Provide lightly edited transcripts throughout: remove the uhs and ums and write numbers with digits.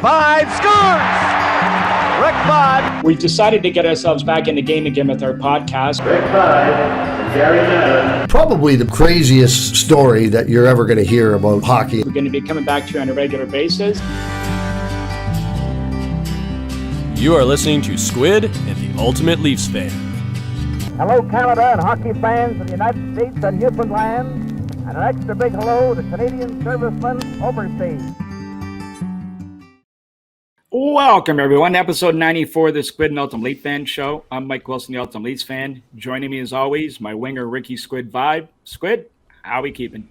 5 scores! Rick Vaughn. We've decided to get ourselves back in the game again with our podcast. Rick Vaughn and Gary Madden. Probably the craziest story that you're ever going to hear about hockey. We're going to be coming back to you on a regular basis. You are listening to Squid and the Ultimate Leafs Fan. Hello, Canada and hockey fans of the United States and Newfoundland, and an extra big hello to Canadian servicemen overseas. Welcome, everyone, to episode 94 of the Squid and Ultimate Leafs Fan Show. I'm Mike Wilson, the Ultimate Leafs Fan. Joining me, as always, my winger, Ricky Squid Vibe. Squid, how are we keeping?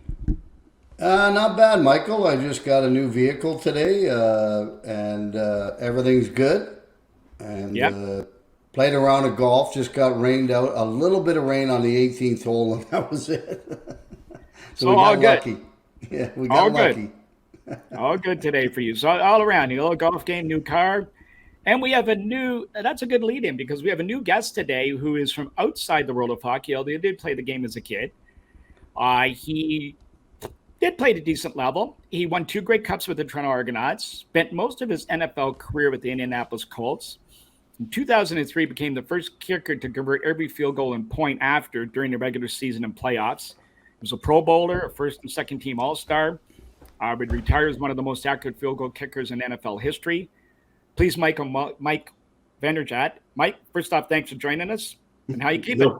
Not bad, Michael. I just got a new vehicle today, and everything's good. And played a round of golf, just got rained out. A little bit of rain on the 18th hole, and that was it. So we got lucky. Yeah, we got lucky. All good today for you. So all around, a little golf game, new car. And we have that's a good lead in because we have a new guest today who is from outside the world of hockey, although he did play the game as a kid. He did play at a decent level. He won 2 Grey Cups with the Toronto Argonauts, spent most of his NFL career with the Indianapolis Colts. In 2003, became the first kicker to convert every field goal and point after during the regular season and playoffs. He was a Pro Bowler, a first and second team All-Star. But retires one of the most accurate field goal kickers in NFL history. Please, Mike Vanderjagt. Mike, first off, thanks for joining us. And how you keeping?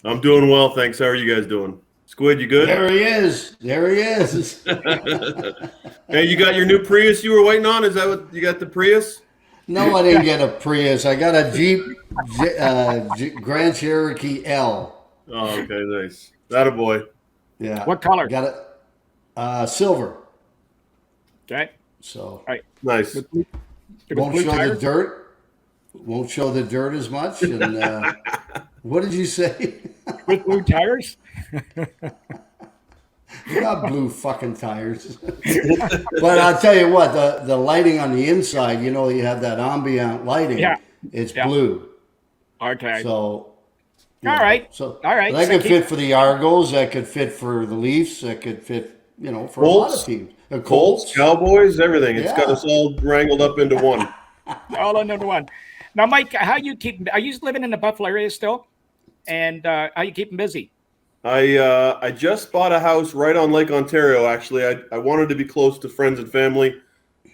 I'm doing well, thanks. How are you guys doing? Squid, you good? There he is. Hey, you got your new Prius you were waiting on? Is that what you got, the Prius? No, I didn't get a Prius. I got a Jeep Grand Cherokee L. Oh, okay, nice. Attaboy. Yeah. What color? Got it. Silver. Okay. So. All right. Nice. Won't show the dirt. Won't show the dirt as much. And what did you say? With blue tires? Not blue fucking tires. But I'll tell you what, the lighting on the inside, you have that ambient lighting. Yeah. It's blue. Okay. So. All right. That could fit for the Argos. That could fit for the Leafs. That could fit, for a lot of teams. The Colts, Cowboys, everything. It's got us all wrangled up into one. All into one. Now, Mike, how you keeping? Are you living in the Buffalo area still? And how you keeping busy? I just bought a house right on Lake Ontario, actually. I wanted to be close to friends and family,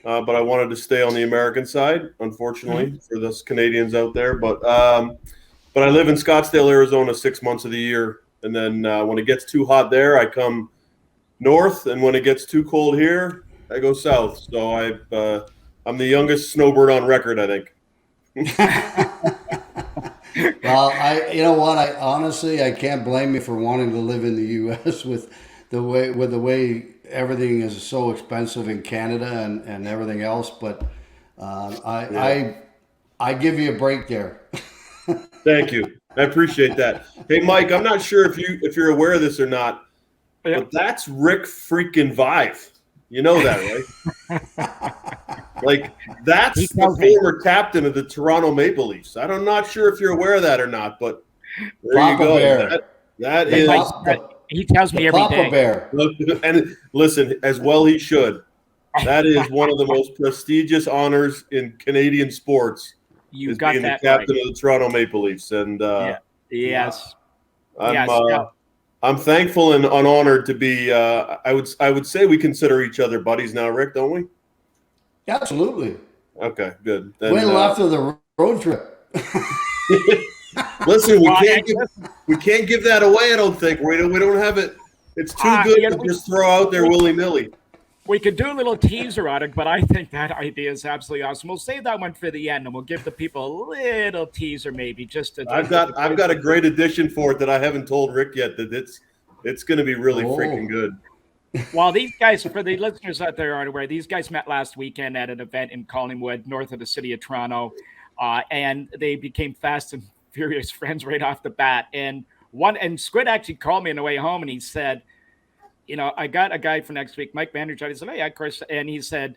but I wanted to stay on the American side, unfortunately, for those Canadians out there. But I live in Scottsdale, Arizona 6 months of the year. And then when it gets too hot there, I come north. And when it gets too cold here, I go south. So I'm the youngest snowbird on record, I think. Well, you know what? I honestly can't blame you for wanting to live in the U.S. with the way everything is so expensive in Canada and everything else. But I give you a break there. Thank you. I appreciate that. Hey, Mike, I'm not sure if you're aware of this or not, but that's Rick freaking Vive. You know that, right? Like, that's the former captain of the Toronto Maple Leafs. I'm not sure if you're aware of that or not, but there Papa you go. Bear. That is. He tells me every Papa day. Bear. And listen, as well he should. That is one of the most prestigious honors in Canadian sports. You got being that the captain right. of the Toronto Maple Leafs, and yes, I'm thankful and honored to be. I would say we consider each other buddies now, Rick, don't we? Absolutely. Okay, good. Then, Wait after the road trip. Listen, we can't give that away. I don't think we don't have it. It's too good to just throw out there willy nilly. We could do a little teaser on it, but I think that idea is absolutely awesome. We'll save that one for the end, and we'll give the people a little teaser, maybe just to. I've got a great addition for it that I haven't told Rick yet. That it's going to be really freaking good. Well, these guys, for the listeners out there aren't aware, these guys met last weekend at an event in Collingwood, north of the city of Toronto, and they became fast and furious friends right off the bat. And Squid actually called me on the way home, and he said, I got a guy for next week, Mike Vanderjagt. I said, oh, yeah, of course. And he said,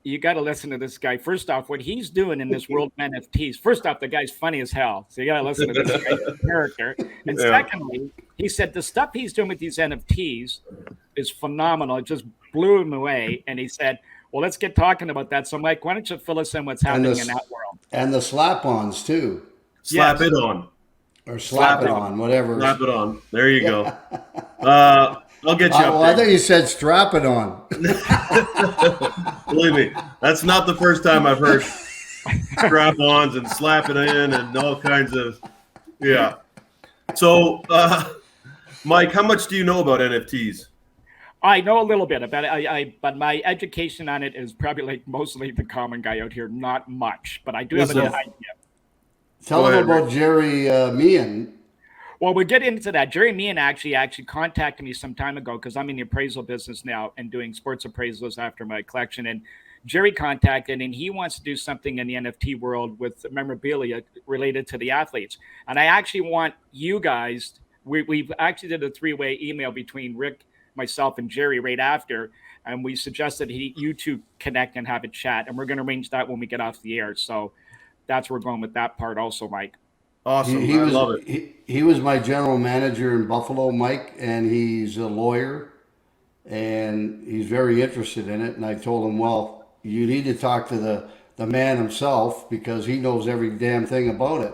you got to listen to this guy. First off, what he's doing in this world of NFTs. First off, the guy's funny as hell. So you got to listen to this guy's character. And secondly, he said the stuff he's doing with these NFTs is phenomenal. It just blew him away. And he said, Well, let's get talking about that. So, Mike, why don't you fill us in what's happening in that world? And the slap-ons, too. Slap it on. Or slap it on, whatever. Slap it on. There you go. I'll get you up I thought you said strap it on. Believe me, that's not the first time I've heard strap-ons and slap it in and all kinds of, yeah. So, Mike, how much do you know about NFTs? I know a little bit about it, but my education on it is probably like mostly the common guy out here, not much, but I do have an idea. Tell them about Jerry Meehan. Well, we'll get into that. Jerry Meehan actually contacted me some time ago because I'm in the appraisal business now and doing sports appraisals after my collection. And Jerry contacted, and he wants to do something in the NFT world with memorabilia related to the athletes. And I actually want you guys, we've actually did a 3-way email between Rick, myself, and Jerry right after. And we suggested you two connect and have a chat. And we're going to arrange that when we get off the air. So that's where we're going with that part also, Mike. Awesome. I love it. He was my general manager in Buffalo, Mike, and he's a lawyer, and he's very interested in it. And I told him, well, you need to talk to the man himself because he knows every damn thing about it.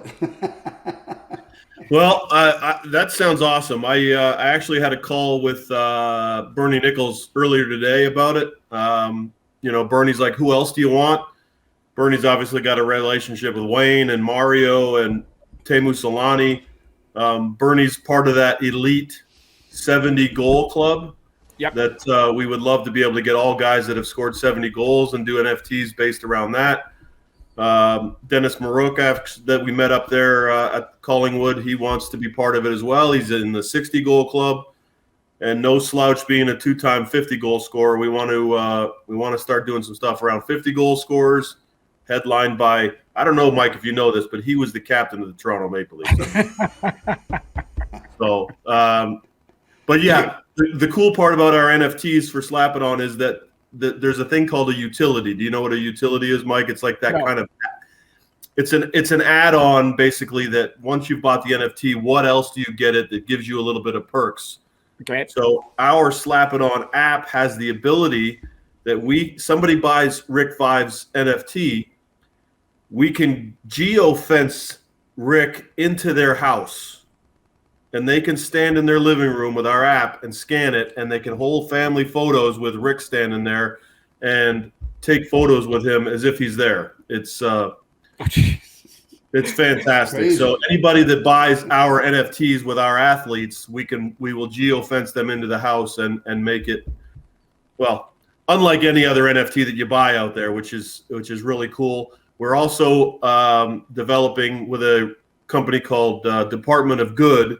Well, that sounds awesome. I actually had a call with Bernie Nichols earlier today about it. Bernie's like, who else do you want? Bernie's obviously got a relationship with Wayne and Mario and Teemu Solani. Bernie's part of that elite 70 goal club. Yep. That we would love to be able to get all guys that have scored 70 goals and do NFTs based around that. Dennis Marokov that we met up there at Collingwood, he wants to be part of it as well. He's in the 60 goal club, and no slouch being a 2-time 50 goal scorer. We want to start doing some stuff around 50 goal scorers, headlined by, I don't know, Mike, if you know this, but he was the captain of the Toronto Maple Leafs. So, but yeah, the cool part about our NFTs for Slap It On is that there's a thing called a utility. Do you know what a utility is, Mike? It's like that kind of, it's an add-on basically that once you've bought the NFT, what else do you get it that gives you a little bit of perks? Okay. So our Slap It On app has the ability that somebody buys Rick Five's NFT, we can geo-fence Rick into their house. And they can stand in their living room with our app and scan it, and they can hold family photos with Rick standing there and take photos with him as if he's there. It's fantastic. Crazy. So anybody that buys our NFTs with our athletes, we will geo-fence them into the house and make it, well, unlike any other NFT that you buy out there, which is really cool. We're also developing with a company called Department of Good.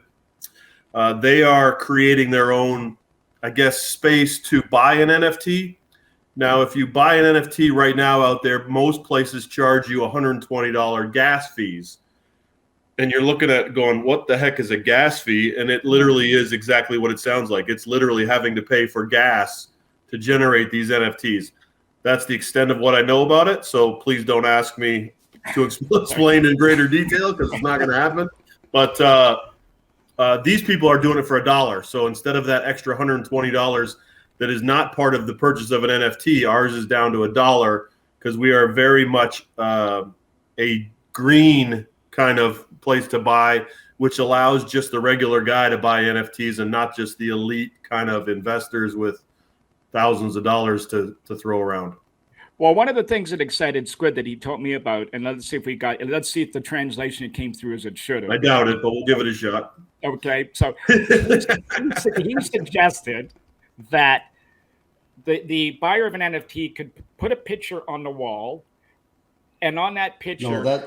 They are creating their own, I guess, space to buy an NFT. Now, if you buy an NFT right now out there, most places charge you $120 gas fees. And you're looking at going, what the heck is a gas fee? And it literally is exactly what it sounds like. It's literally having to pay for gas to generate these NFTs. That's the extent of what I know about it. So please don't ask me to explain in greater detail because it's not going to happen. But these people are doing it for $1. So instead of that extra $120 that is not part of the purchase of an NFT, ours is down to $1 because we are very much a green kind of place to buy, which allows just the regular guy to buy NFTs and not just the elite kind of investors with thousands of dollars to throw around. Well, one of the things that excited Squid that he told me about, and let's see if the translation came through as it should have. I doubt it, but we'll give it a shot. Okay, so he suggested that the buyer of an NFT could put a picture on the wall, and on that picture,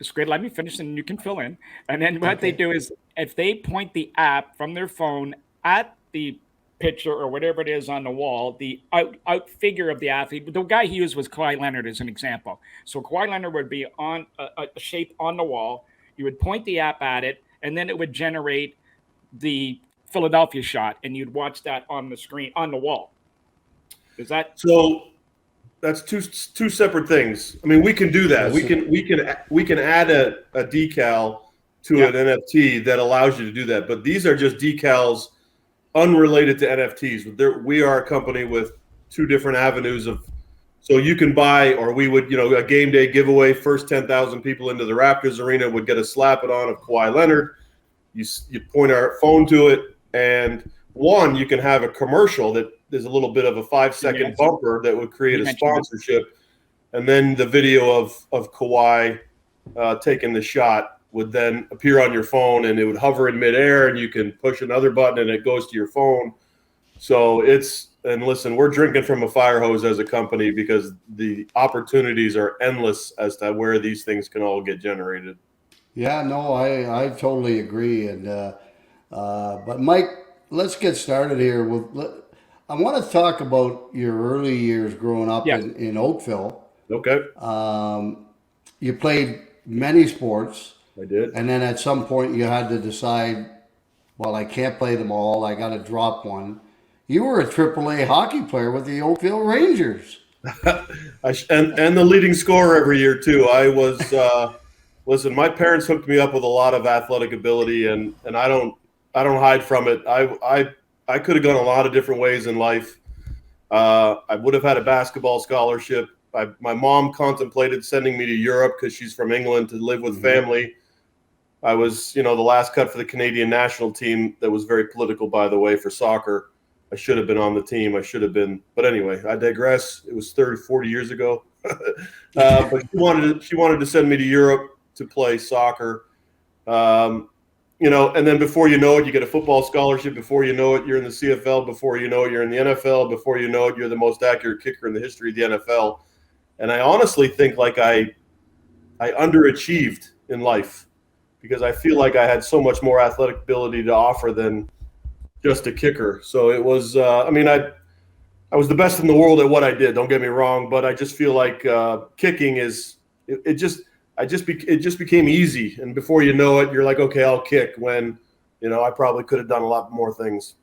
Squid, let me finish and you can fill in. And then what they do is if they point the app from their phone at the picture or whatever it is on the wall, the out figure of the athlete. The guy he used was Kawhi Leonard as an example. So Kawhi Leonard would be on a shape on the wall. You would point the app at it, and then it would generate the Philadelphia shot, and you'd watch that on the screen on the wall. Is that so? That's two separate things. I mean, we can do that. We can add a decal to an NFT that allows you to do that. But these are just decals unrelated to NFTs. We are a company with two different avenues of. So you can buy, or we would, a game day giveaway. First 10,000 people into the Raptors arena would get a slap it on of Kawhi Leonard. You point our phone to it, and you can have a commercial that there's a little bit of a 5-second bumper that would create a sponsorship, and then the video of Kawhi taking the shot would then appear on your phone, and it would hover in midair, and you can push another button, and it goes to your phone. So and listen, we're drinking from a fire hose as a company because the opportunities are endless as to where these things can all get generated. Yeah, no, I totally agree. And but Mike, let's get started here. I want to talk about your early years growing up in Oakville. Okay. You played many sports. I did. And then at some point you had to decide, well, I can't play them all. I got to drop one. You were a AAA hockey player with the Oakville Rangers. and the leading scorer every year too. I was listen, my parents hooked me up with a lot of athletic ability, and I don't hide from it. I could have gone a lot of different ways in life. I would have had a basketball scholarship. My mom contemplated sending me to Europe because she's from England to live with family. I was, the last cut for the Canadian national team that was very political, by the way, for soccer. I should have been on the team. I should have been. But anyway, I digress. It was 30, 40 years ago. But she wanted to send me to Europe to play soccer. And then before you know it, you get a football scholarship. Before you know it, you're in the CFL. Before you know it, you're in the NFL. Before you know it, you're the most accurate kicker in the history of the NFL. And I honestly think like I underachieved in life because I feel like I had so much more athletic ability to offer than just a kicker. So it was, I was the best in the world at what I did. Don't get me wrong, but I just feel like kicking it just became easy. And before you know it, you're like, okay, I'll kick when, I probably could have done a lot more things.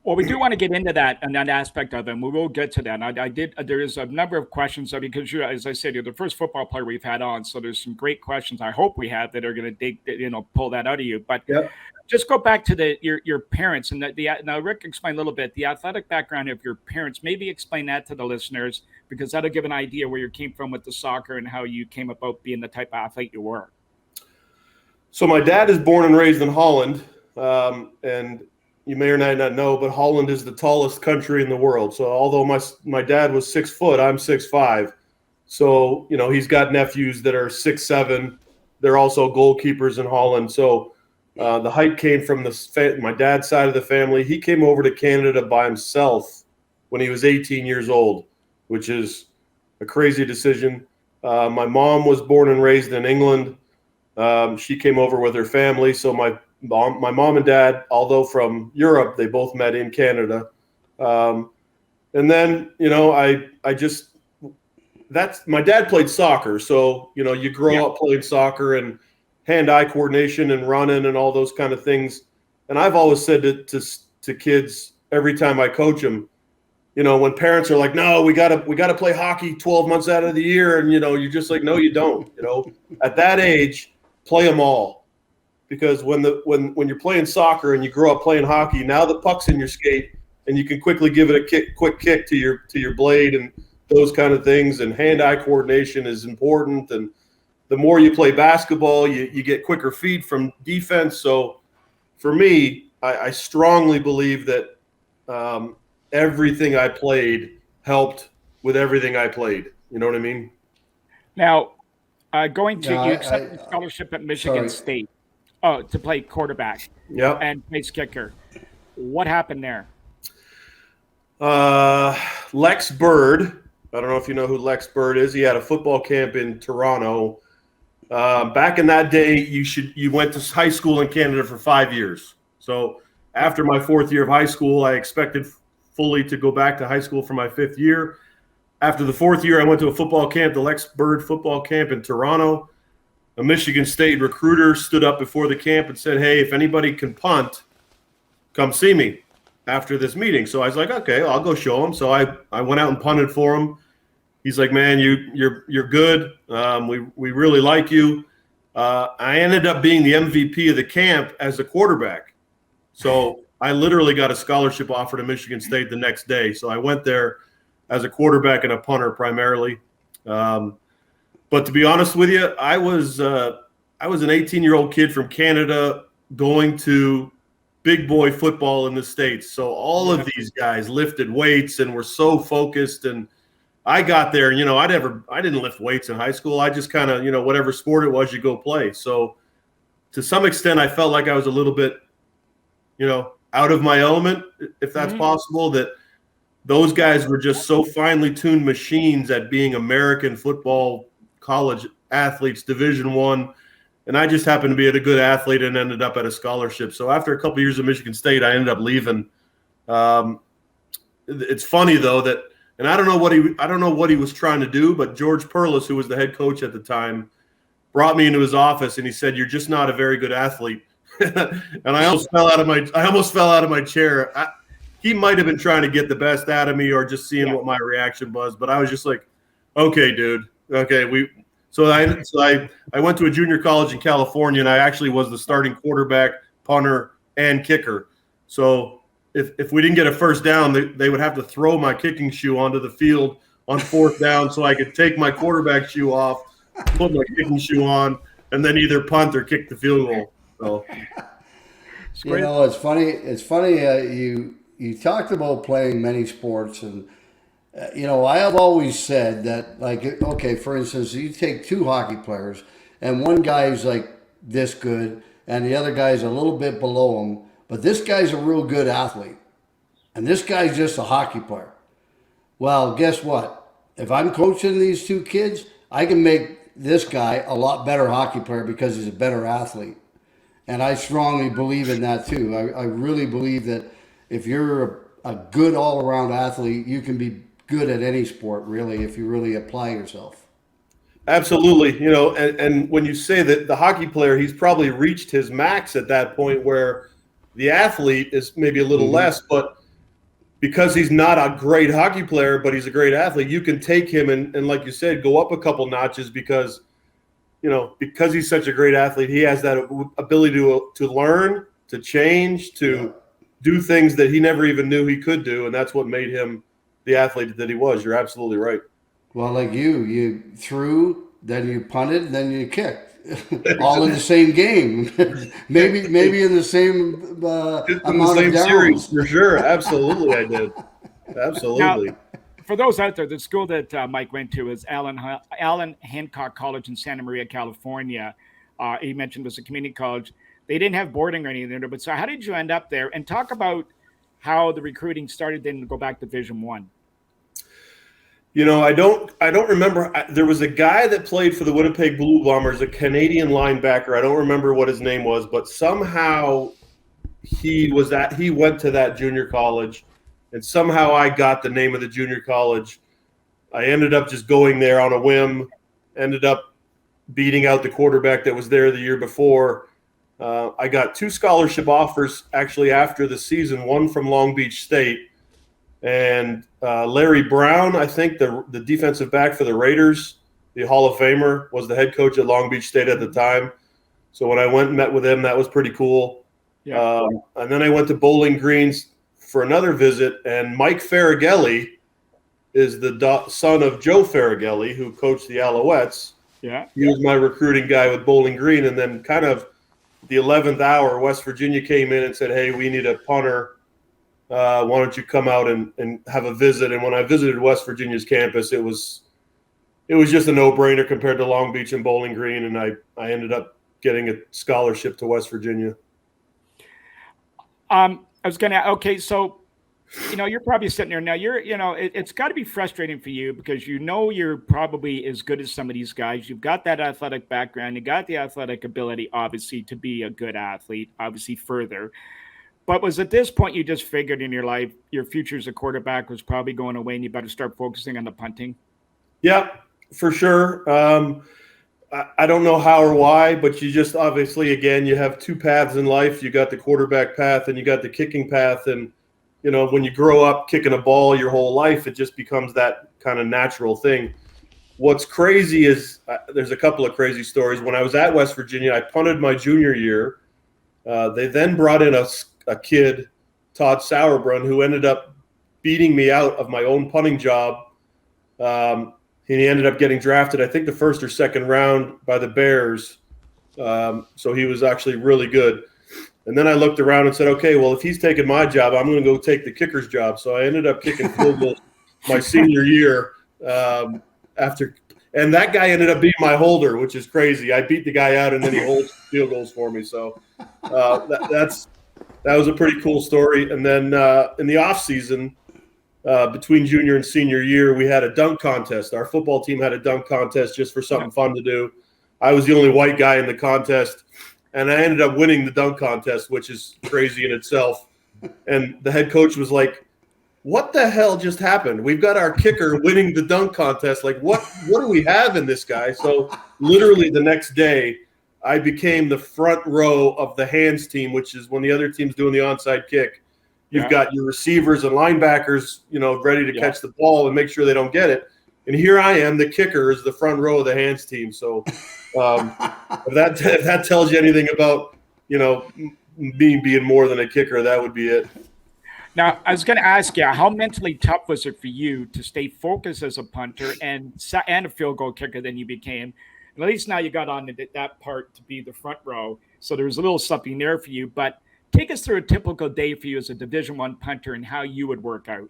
Well, we do want to get into that and that aspect of them. We will get to that. And there is a number of questions because as I said, you're the first football player we've had on. So there's some great questions I hope we have that are going to pull that out of you. But just go back to your parents and now Rick explained a little bit the athletic background of your parents. Maybe explain that to the listeners because that'll give an idea where you came from with the soccer and how you came about being the type of athlete you were. So my dad is born and raised in Holland, and you may or may not know, but Holland is the tallest country in the world. So although my dad was 6 foot, I'm 6'5". So, he's got nephews that are 6'7". They're also goalkeepers in Holland. So the height came from my dad's side of the family. He came over to Canada by himself when he was 18 years old, which is a crazy decision. My mom was born and raised in England. She came over with her family. So my mom and dad, although from Europe, they both met in Canada. And then, my dad played soccer. So, you grow up playing soccer and hand-eye coordination and running and all those kind of things. And I've always said to kids every time I coach them, when parents are like, no, we gotta play hockey 12 months out of the year. And, you're just like, no, you don't, at that age, play them all. Because when you're playing soccer and you grow up playing hockey, now the puck's in your skate and you can quickly give it a quick kick to your blade and those kind of things. And hand-eye coordination is important. And the more you play basketball, you get quicker feet from defense. So for me, I strongly believe that everything I played helped with everything I played. You know what I mean? Now, you accepted a scholarship at Michigan State. Oh, to play quarterback. And place kicker. What happened there? Lex Bird. I don't know if you know who Lex Bird is. He had a football camp in Toronto. Back in that day, you went to high school in Canada for 5 years. So after my 4th year of high school, I expected fully to go back to high school for my 5th year. After the 4th year, I went to a football camp, the Lex Bird football camp in Toronto. A Michigan State recruiter stood up before the camp and said, hey, if anybody can punt, come see me after this meeting. So I was like, okay, I'll go show him. So I went out and punted for him. He's like, man, you're good. We really like you. I ended up being the MVP of the camp as a quarterback. So I literally got a scholarship offer to Michigan State the next day. So I went there. as a quarterback and a punter primarily. But to be honest with you, I was an 18-year-old kid from Canada going to big boy football in the States. So all of these guys lifted weights and were so focused. And I got there, and, I didn't lift weights in high school. I just kind of, whatever sport it was, you go play. So to some extent, I felt like I was a little bit, out of my element, if that's possible, that those guys were just so finely tuned machines at being American football college athletes, Division I. And I just happened to be a good athlete and ended up at a scholarship. So after a couple of years at Michigan State, I ended up leaving. It's funny though that, and I don't know what he was trying to do, but George Perlis, who was the head coach at the time, brought me into his office and he said, "You're just not a very good athlete." And I almost fell out of my chair. He might have been trying to get the best out of me or just seeing what my reaction was, but I was just like, "Okay, dude. Okay, So I went to a junior college in California, and I actually was the starting quarterback, punter, and kicker. So if we didn't get a first down, they would have to throw my kicking shoe onto the field on fourth down so I could take my quarterback shoe off, put my kicking shoe on, and then either punt or kick the field goal." So, it's funny. It's funny. You talked about playing many sports, and I have always said that, like, okay, for instance, you take two hockey players, and one guy's like this good, and the other guy's a little bit below him, but this guy's a real good athlete, and this guy's just a hockey player. Well, guess what? If I'm coaching these two kids, I can make this guy a lot better hockey player because he's a better athlete. And I strongly believe in that too. I really believe that if you're a good all-around athlete, you can be good at any sport, really, if you really apply yourself. Absolutely. And when you say that the hockey player, he's probably reached his max at that point where the athlete is maybe a little less, but because he's not a great hockey player, but he's a great athlete, you can take him and like you said, go up a couple notches because he's such a great athlete, he has that ability to learn, to change, to do things that he never even knew he could do. And that's what made him the athlete that he was. You're absolutely right. Well, like you threw, then you punted, then you kicked. All in the same game. maybe in the same amount of downs. Series, for sure. Absolutely, I did. Absolutely. Now, for those out there, the school that Mike went to is Allen Hancock College in Santa Maria, California. He mentioned it was a community college. They didn't have boarding or anything there, but so how did you end up there? And talk about how the recruiting started then to go back to Division I. I don't remember. There was a guy that played for the Winnipeg Blue Bombers, a Canadian linebacker. I don't remember what his name was, but somehow he went to that junior college, and somehow I got the name of the junior college. I ended up just going there on a whim, ended up beating out the quarterback that was there the year before. I got 2 scholarship offers actually after the season, one from Long Beach State, and Larry Brown, I think the defensive back for the Raiders, the Hall of Famer, was the head coach at Long Beach State at the time. So when I went and met with him, that was pretty cool. Yeah. And then I went to Bowling Green for another visit, and Mike Farragelli is the son of Joe Farragelli, who coached the Alouettes. Yeah. He was my recruiting guy with Bowling Green, and then kind of the 11th hour, West Virginia came in and said, "Hey, we need a punter. Why don't you come out and have a visit?" And when I visited West Virginia's campus, it was just a no-brainer compared to Long Beach and Bowling Green, and I ended up getting a scholarship to West Virginia. So, you're probably sitting there now. It's got to be frustrating for you because you're probably as good as some of these guys. You've got that athletic background. You got the athletic ability, obviously, to be a good athlete, obviously further. But was at this point you just figured in your life your future as a quarterback was probably going away and you better start focusing on the punting? Yeah, for sure. I don't know how or why, but you just obviously, again, you have 2 paths in life. You got the quarterback path and you got the kicking path. And, when you grow up kicking a ball your whole life, it just becomes that kind of natural thing. What's crazy is there's a couple of crazy stories. When I was at West Virginia, I punted my junior year. They then brought in a kid, Todd Sauerbrunn, who ended up beating me out of my own punting job. He ended up getting drafted, I think, the first or second round by the Bears. So he was actually really good. And then I looked around and said, okay, well, if he's taking my job, I'm going to go take the kicker's job. So I ended up kicking field goals my senior year and that guy ended up being my holder, which is crazy. I beat the guy out, and then he holds field goals for me. So that was a pretty cool story. And then in the off season, between junior and senior year, we had a dunk contest. Our football team had a dunk contest just for something fun to do. I was the only white guy in the contest, and I ended up winning the dunk contest, which is crazy in itself. And the head coach was like, what the hell just happened? We've got our kicker winning the dunk contest. Like, what do we have in this guy? So literally the next day, I became the front row of the hands team, which is when the other team's doing the onside kick. You've got your receivers and linebackers, ready to catch the ball and make sure they don't get it. And here I am, the kicker is the front row of the hands team. So if that tells you anything about, me being more than a kicker, that would be it. Now, I was going to ask you, how mentally tough was it for you to stay focused as a punter and a field goal kicker than you became? And at least now you got on to that part to be the front row. So there was a little something there for you. But take us through a typical day for you as a Division I punter and how you would work out.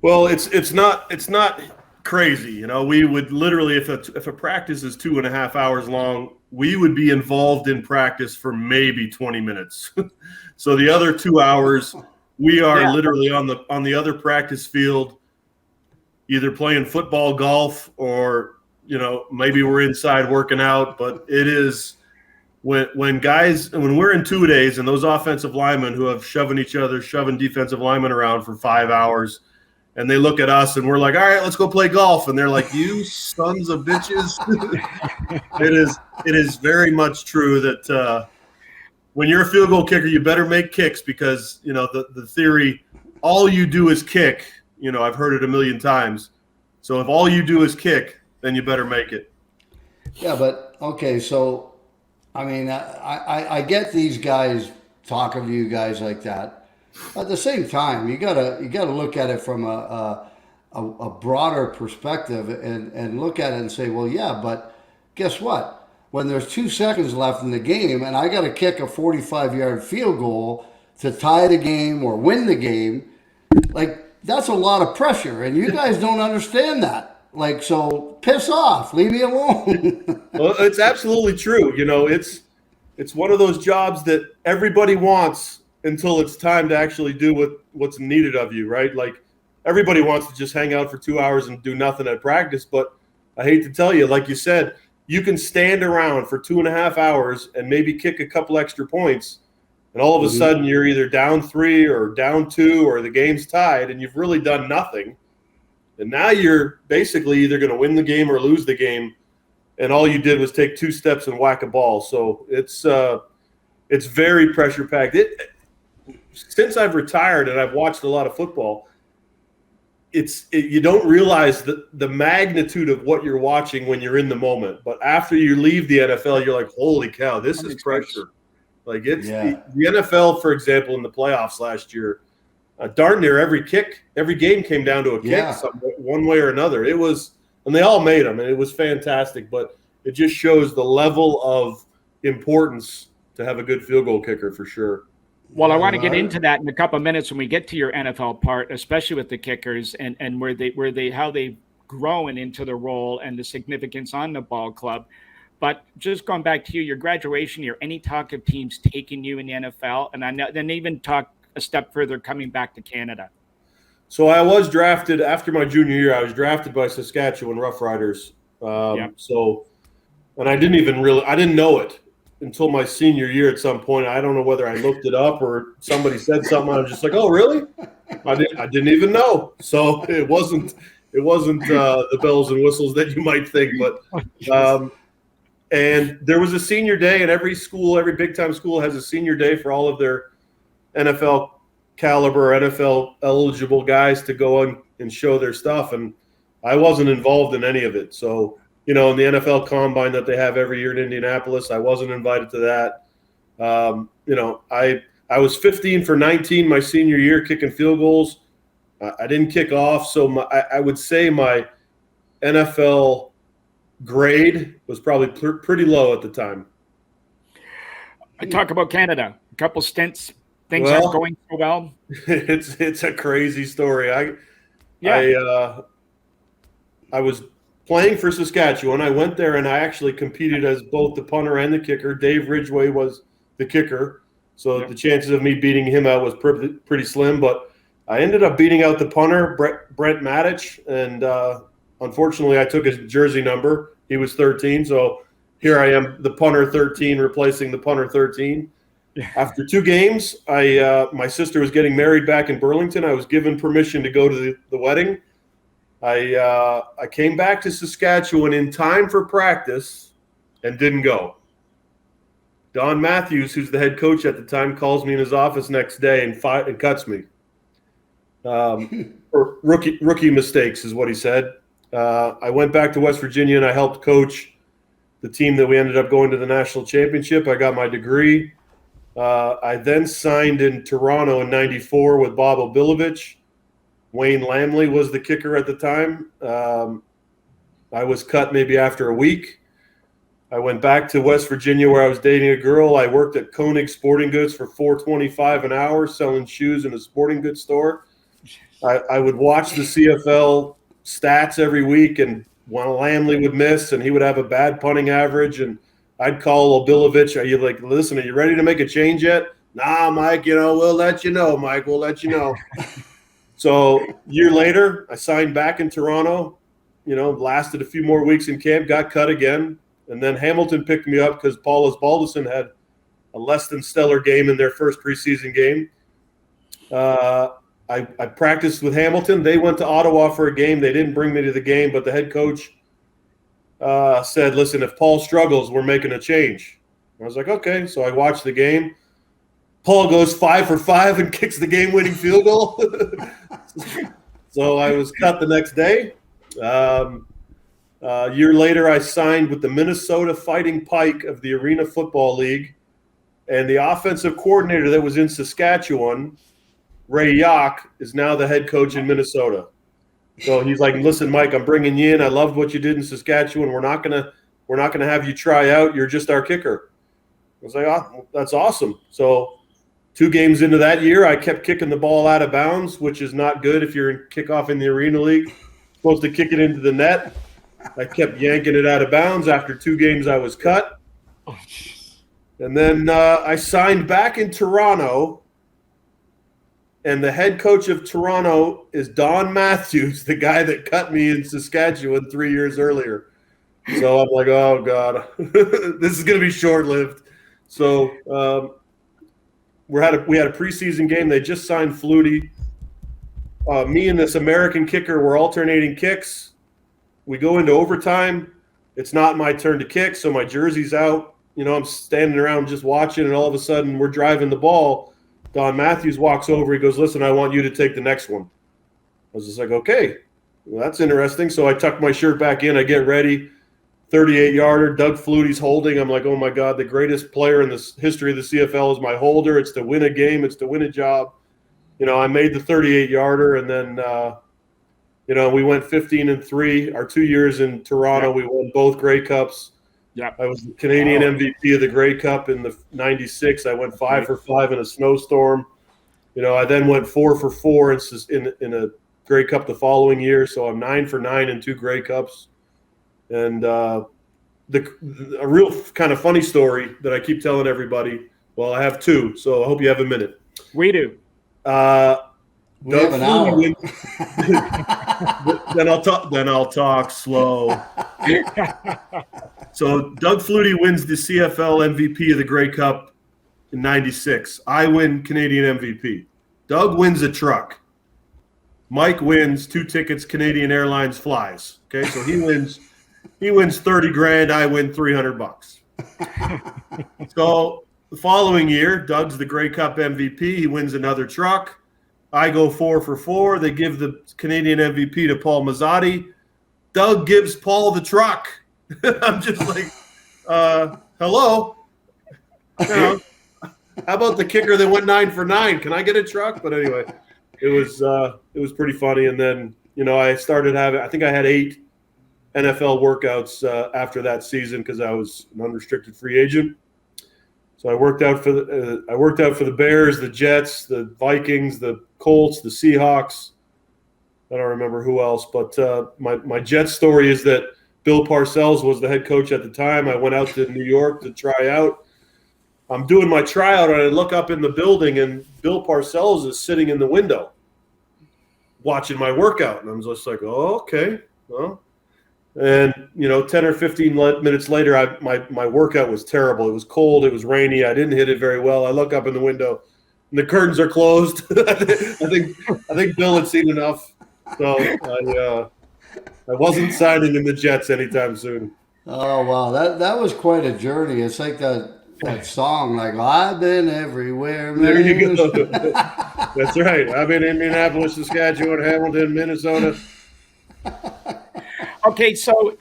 Well, it's not crazy. We would literally, if a practice is 2.5 hours long, we would be involved in practice for maybe 20 minutes. So the other 2 hours, we are literally on the other practice field, either playing football, golf, or maybe we're inside working out. But it is when we're in 2 days and those offensive linemen who have shoving defensive linemen around for 5 hours, and they look at us and we're like, all right, let's go play golf. And they're like, you sons of bitches. It is very much true that when you're a field goal kicker, you better make kicks because, the theory, all you do is kick. I've heard it a million times. So if all you do is kick, then you better make it. Yeah, but, okay, so, I mean, I get these guys talking to you guys like that. At the same time, you gotta look at it from a broader perspective and look at it and say, well, yeah, but guess what? When there's 2 seconds left in the game and I got to kick a 45-yard field goal to tie the game or win the game, like that's a lot of pressure, and you guys don't understand that. Like, so piss off, leave me alone. Well, it's absolutely true. It's one of those jobs that everybody wants until it's time to actually do what's needed of you, right? Like everybody wants to just hang out for 2 hours and do nothing at practice, but I hate to tell you, like you said, you can stand around for 2.5 hours and maybe kick a couple extra points, and all of a sudden you're either down 3 or down 2 or the game's tied and you've really done nothing. And now you're basically either going to win the game or lose the game, and all you did was take 2 steps and whack a ball. So it's very pressure packed. Since I've retired and I've watched a lot of football, you don't realize the magnitude of what you're watching when you're in the moment. But after you leave the NFL, you're like, holy cow, this is pressure. Like the NFL, for example, in the playoffs last year, darn near every game came down to a kick one way or another. It was, and they all made them, and it was fantastic. But it just shows the level of importance to have a good field goal kicker for sure. Well, I want to get into that in a couple of minutes when we get to your NFL part, especially with the kickers and how they've grown into the role and the significance on the ball club. But just going back to your graduation year, any talk of teams taking you in the NFL, and I know then even talk a step further coming back to Canada. So I was drafted after my junior year. I was drafted by Saskatchewan Roughriders. So, and I didn't know it until my senior year at some point. I don't know whether I looked it up or somebody said something. I was just like, oh, really? I didn't even know. So it wasn't the bells and whistles that you might think. But and there was a senior day, and every big time school has a senior day for all of their NFL caliber, NFL eligible guys to go on and show their stuff. And I wasn't involved in any of it. So, in the NFL Combine that they have every year in Indianapolis, I wasn't invited to that. I was 15 for 19 my senior year kicking field goals. I didn't kick off, so I would say my NFL grade was probably pretty low at the time. I talk about Canada. A couple stints. Things aren't going so well. It's a crazy story. I was playing for Saskatchewan. I went there and I actually competed as both the punter and the kicker. Dave Ridgway was the kicker, so the chances of me beating him out was pretty slim. But I ended up beating out the punter, Brent Matich, and unfortunately I took his jersey number. He was 13, so here I am, the punter 13, replacing the punter 13. After 2 games, my sister was getting married back in Burlington. I was given permission to go to the wedding. I came back to Saskatchewan in time for practice and didn't go. Don Matthews, who's the head coach at the time, calls me in his office next day and cuts me. For rookie mistakes is what he said. I went back to West Virginia and I helped coach the team that we ended up going to the national championship. I got my degree. I then signed in Toronto in '94 with Bob Obilovich. Wayne Lamley was the kicker at the time. I was cut maybe after a week. I went back to West Virginia where I was dating a girl. I worked at Koenig Sporting Goods for $4.25 an hour selling shoes in a sporting goods store. I would watch the CFL stats every week, and when Lamley would miss and he would have a bad punting average, and I'd call Obilovich. Are you like, listen, are you ready to make a change yet? Nah, Mike, we'll let you know, Mike. We'll let you know. So a year later, I signed back in Toronto, lasted a few more weeks in camp, got cut again. And then Hamilton picked me up because Paulus Balduson had a less than stellar game in their first preseason game. I practiced with Hamilton. They went to Ottawa for a game. They didn't bring me to the game, but the head coach said, listen, if Paul struggles, we're making a change. I was like, okay. So I watched the game. Paul goes 5 for 5 and kicks the game-winning field goal. So I was cut the next day. A year later, I signed with the Minnesota Fighting Pike of the Arena Football League. And the offensive coordinator that was in Saskatchewan, Ray Yock, is now the head coach in Minnesota. So he's like, listen, Mike, I'm bringing you in. I loved what you did in Saskatchewan. We're not gonna have you try out. You're just our kicker. I was like, oh, that's awesome. So 2 games into that year, I kept kicking the ball out of bounds, which is not good if you're in kickoff in the Arena League. Supposed to kick it into the net. I kept yanking it out of bounds. After 2 games, I was cut. And then I signed back in Toronto. And the head coach of Toronto is Don Matthews, the guy that cut me in Saskatchewan 3 years earlier. So I'm like, oh, God, this is going to be short-lived. So we had a preseason game. They just signed Flutie. Me and this American kicker were alternating kicks. We go into overtime. It's not my turn to kick, so my jersey's out. I'm standing around just watching, and all of a sudden we're driving the ball. Don Matthews walks over. He goes, listen, I want you to take the next one. I was just like, okay, well, that's interesting. So I tuck my shirt back in. I get ready. 38-yarder. Doug Flutie's holding. I'm like, oh, my God, the greatest player in the history of the CFL is my holder. It's to win a game. It's to win a job. I made the 38-yarder, and then, we went 15-3. Our 2 years in Toronto, we won both Grey Cups. Yeah, I was the Canadian MVP of the Grey Cup in the '96. I went 5 for 5 in a snowstorm. I then went 4 for 4 in a Grey Cup the following year. So I'm 9 for 9 in 2 Grey Cups. And a real kind of funny story that I keep telling everybody. Well, I have 2, so I hope you have a minute. We do. We have an hour. Then I'll talk slow. So Doug Flutie wins the CFL MVP of the Grey Cup in '96. I win Canadian MVP. Doug wins a truck. Mike wins 2 tickets. Canadian Airlines flies. Okay, so he wins 30 grand. I win $300. So the following year, Doug's the Grey Cup MVP. He wins another truck. I go 4 for 4. They give the Canadian MVP to Paul Mazzotti. Doug gives Paul the truck. I'm just like, hello? How about the kicker that went 9 for 9? Can I get a truck? But anyway, it was pretty funny. And then, I started I think I had 8 NFL workouts after that season because I was an unrestricted free agent. So I worked out for the Bears, the Jets, the Vikings, the Colts, the Seahawks. I don't remember who else, but my Jets story is that Bill Parcells was the head coach at the time. I went out to New York to try out. I'm doing my tryout, and I look up in the building, and Bill Parcells is sitting in the window watching my workout. And I'm just like, oh, okay. Well, and, 10 or 15 minutes later, my workout was terrible. It was cold. It was rainy. I didn't hit it very well. I look up in the window, and the curtains are closed. I think Bill had seen enough. So I wasn't signing in the Jets anytime soon. Oh, wow. That was quite a journey. It's like that song, like, I've been everywhere, man. There you go. That's right. I've been in Minneapolis, Saskatchewan, Hamilton, Minnesota. Okay, so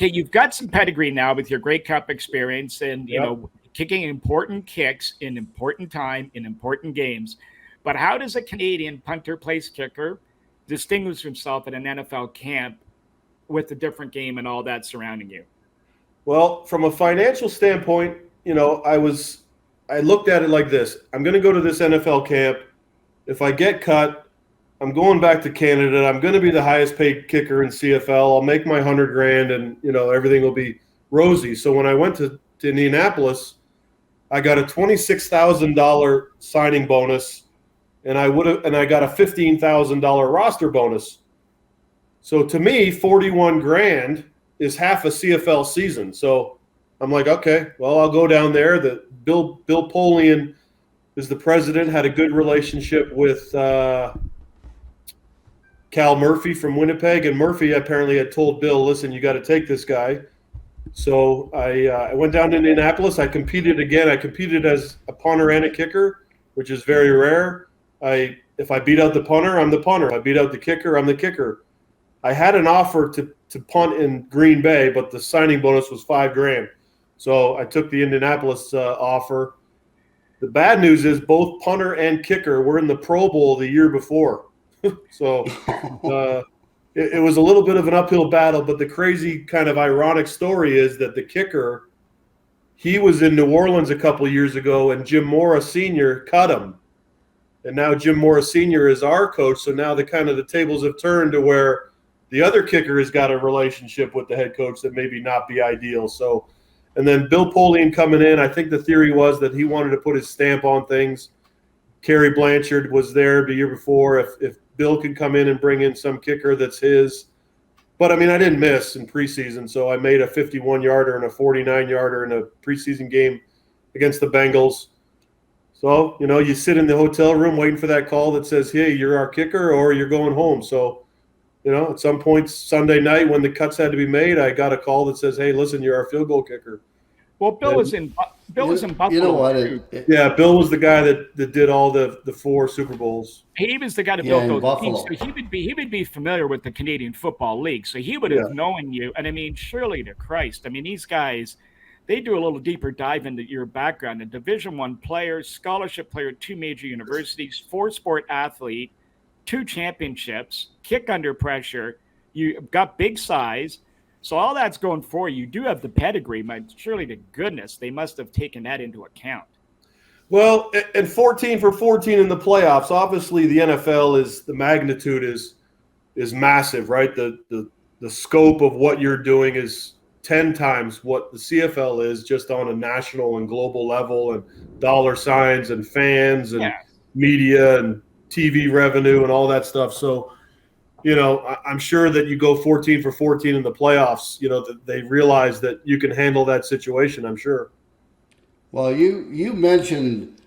you've got some pedigree now with your Grey Cup experience and, kicking important kicks in important time in important games. But how does a Canadian punter place kicker distinguish himself at an NFL camp with a different game and all that surrounding you? Well, from a financial standpoint, I looked at it like this. I'm going to go to this NFL camp. If I get cut, I'm going back to Canada. I'm going to be the highest paid kicker in CFL. I'll make my $100,000 and, everything will be rosy. So when I went to Indianapolis, I got a $26,000 signing bonus and I got a $15,000 roster bonus. So to me, $41,000 is half a CFL season. So I'm like, okay, well, I'll go down there. Bill Polian is the president, had a good relationship with Cal Murphy from Winnipeg, and Murphy apparently had told Bill, listen, you got to take this guy. So I went down to Indianapolis. I competed again. I competed as a punter and a kicker, which is very rare. If I beat out the punter, I'm the punter. If I beat out the kicker, I'm the kicker. I had an offer to punt in Green Bay, but the signing bonus was $5,000. So I took the Indianapolis offer. The bad news is both punter and kicker were in the Pro Bowl the year before. So it was a little bit of an uphill battle, but the crazy kind of ironic story is that the kicker, he was in New Orleans a couple of years ago, and Jim Mora Sr. cut him. And now Jim Mora Sr. is our coach, so now the tables have turned to where the other kicker has got a relationship with the head coach that maybe not be ideal. So, and then Bill Polian coming in, I think the theory was that he wanted to put his stamp on things. Kerry Blanchard was there the year before. If Bill could come in and bring in some kicker that's his. But, I didn't miss in preseason, so I made a 51-yarder and a 49-yarder in a preseason game against the Bengals. So, you sit in the hotel room waiting for that call that says, hey, you're our kicker or you're going home. So, at some point Sunday night when the cuts had to be made, I got a call that says, hey, listen, you're our field goal kicker. Well, Bill was in Buffalo. You know what? Yeah, Bill was the guy that did all the 4 Super Bowls. He was the guy that built those Buffalo. teams. So he would be familiar with the Canadian Football League. So he would have known you. And surely to Christ, these guys, they do a little deeper dive into your background. A Division I player, scholarship player at 2 major universities, 4-sport athlete, 2 championships, kick under pressure. You've got big size. So all that's going for you. You do have the pedigree, but surely to goodness, they must have taken that into account. Well, and 14 for 14 in the playoffs. Obviously, the NFL the magnitude is massive, right? The scope of what you're doing is 10 times what the CFL is, just on a national and global level, and dollar signs and fans and media and TV revenue and all that stuff. So, I'm sure that you go 14 for 14 in the playoffs, that they realize that you can handle that situation, I'm sure. Well, you mentioned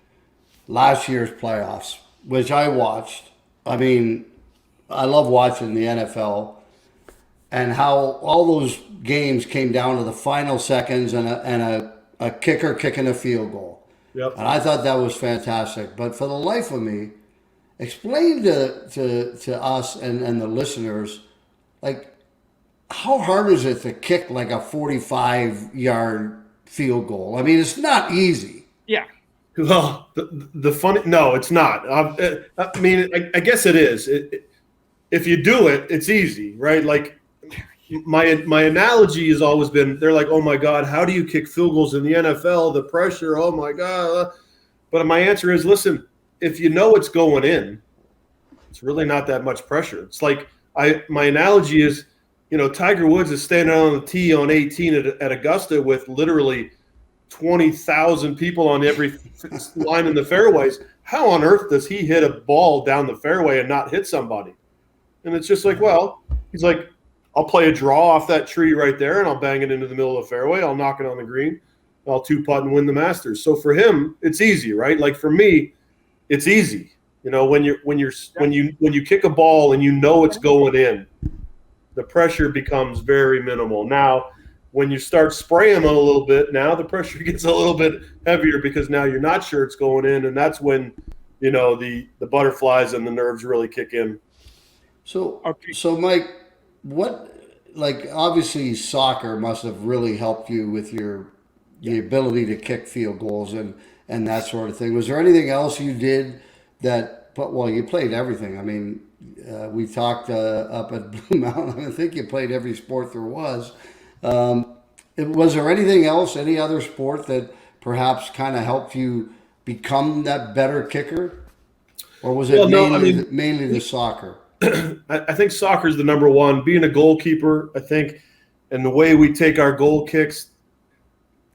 last year's playoffs, which I watched. I love watching the NFL and how all those games came down to the final seconds and a kicker kicking a field goal. Yep. And I thought that was fantastic. But for the life of me, explain to us and the listeners, like, how hard is it to kick like a 45-yard field goal? It's not easy. Yeah. Well, the funny, no, it's not. I mean, I guess it is. If you do it, it's easy, right? Like my analogy has always been, they're like, oh my God, how do you kick field goals in the NFL? The pressure, oh my God. But my answer is, listen, if you know it's going in, it's really not that much pressure. It's like my analogy is, Tiger Woods is standing on the tee on 18 at Augusta with literally 20,000 people on every line in the fairways. How on earth does he hit a ball down the fairway and not hit somebody? And it's just like, well, he's like, I'll play a draw off that tree right there and I'll bang it into the middle of the fairway. I'll knock it on the green. I'll 2-putt and win the Masters. So for him, it's easy, right? Like for me, it's easy. When you kick a ball and it's going in, the pressure becomes very minimal. Now, when you start spraying them a little bit, now the pressure gets a little bit heavier because now you're not sure it's going in, and that's when the butterflies and the nerves really kick in. So Mike, obviously soccer must have really helped you with the ability to kick field goals and that sort of thing. Was there anything else you did you played everything. I mean, we talked up at Blue Mountain. I think you played every sport there was. Was there anything else, any other sport that perhaps kind of helped you become that better kicker? Or was it mainly the soccer? I think soccer is the number one. Being a goalkeeper, I think, and the way we take our goal kicks,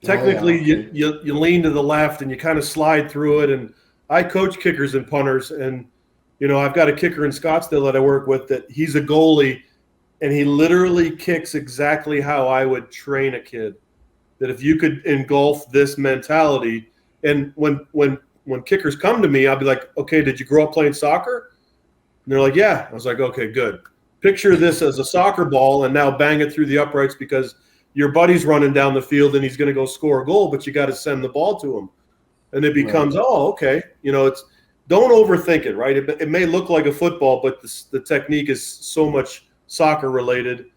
technically you lean to the left and you kind of slide through it. And I coach kickers and punters, and I've got a kicker in Scottsdale that I work with that he's a goalie, and he literally kicks exactly how I would train a kid. That if you could engulf this mentality, and when kickers come to me, I'll be like, okay, did you grow up playing soccer? And they're like, yeah. I was like, okay, good. Picture this as a soccer ball and now bang it through the uprights because your buddy's running down the field and he's going to go score a goal, but you got to send the ball to him. And it becomes, okay. It's don't overthink it, right? It may look like a football, but the technique is so much soccer related.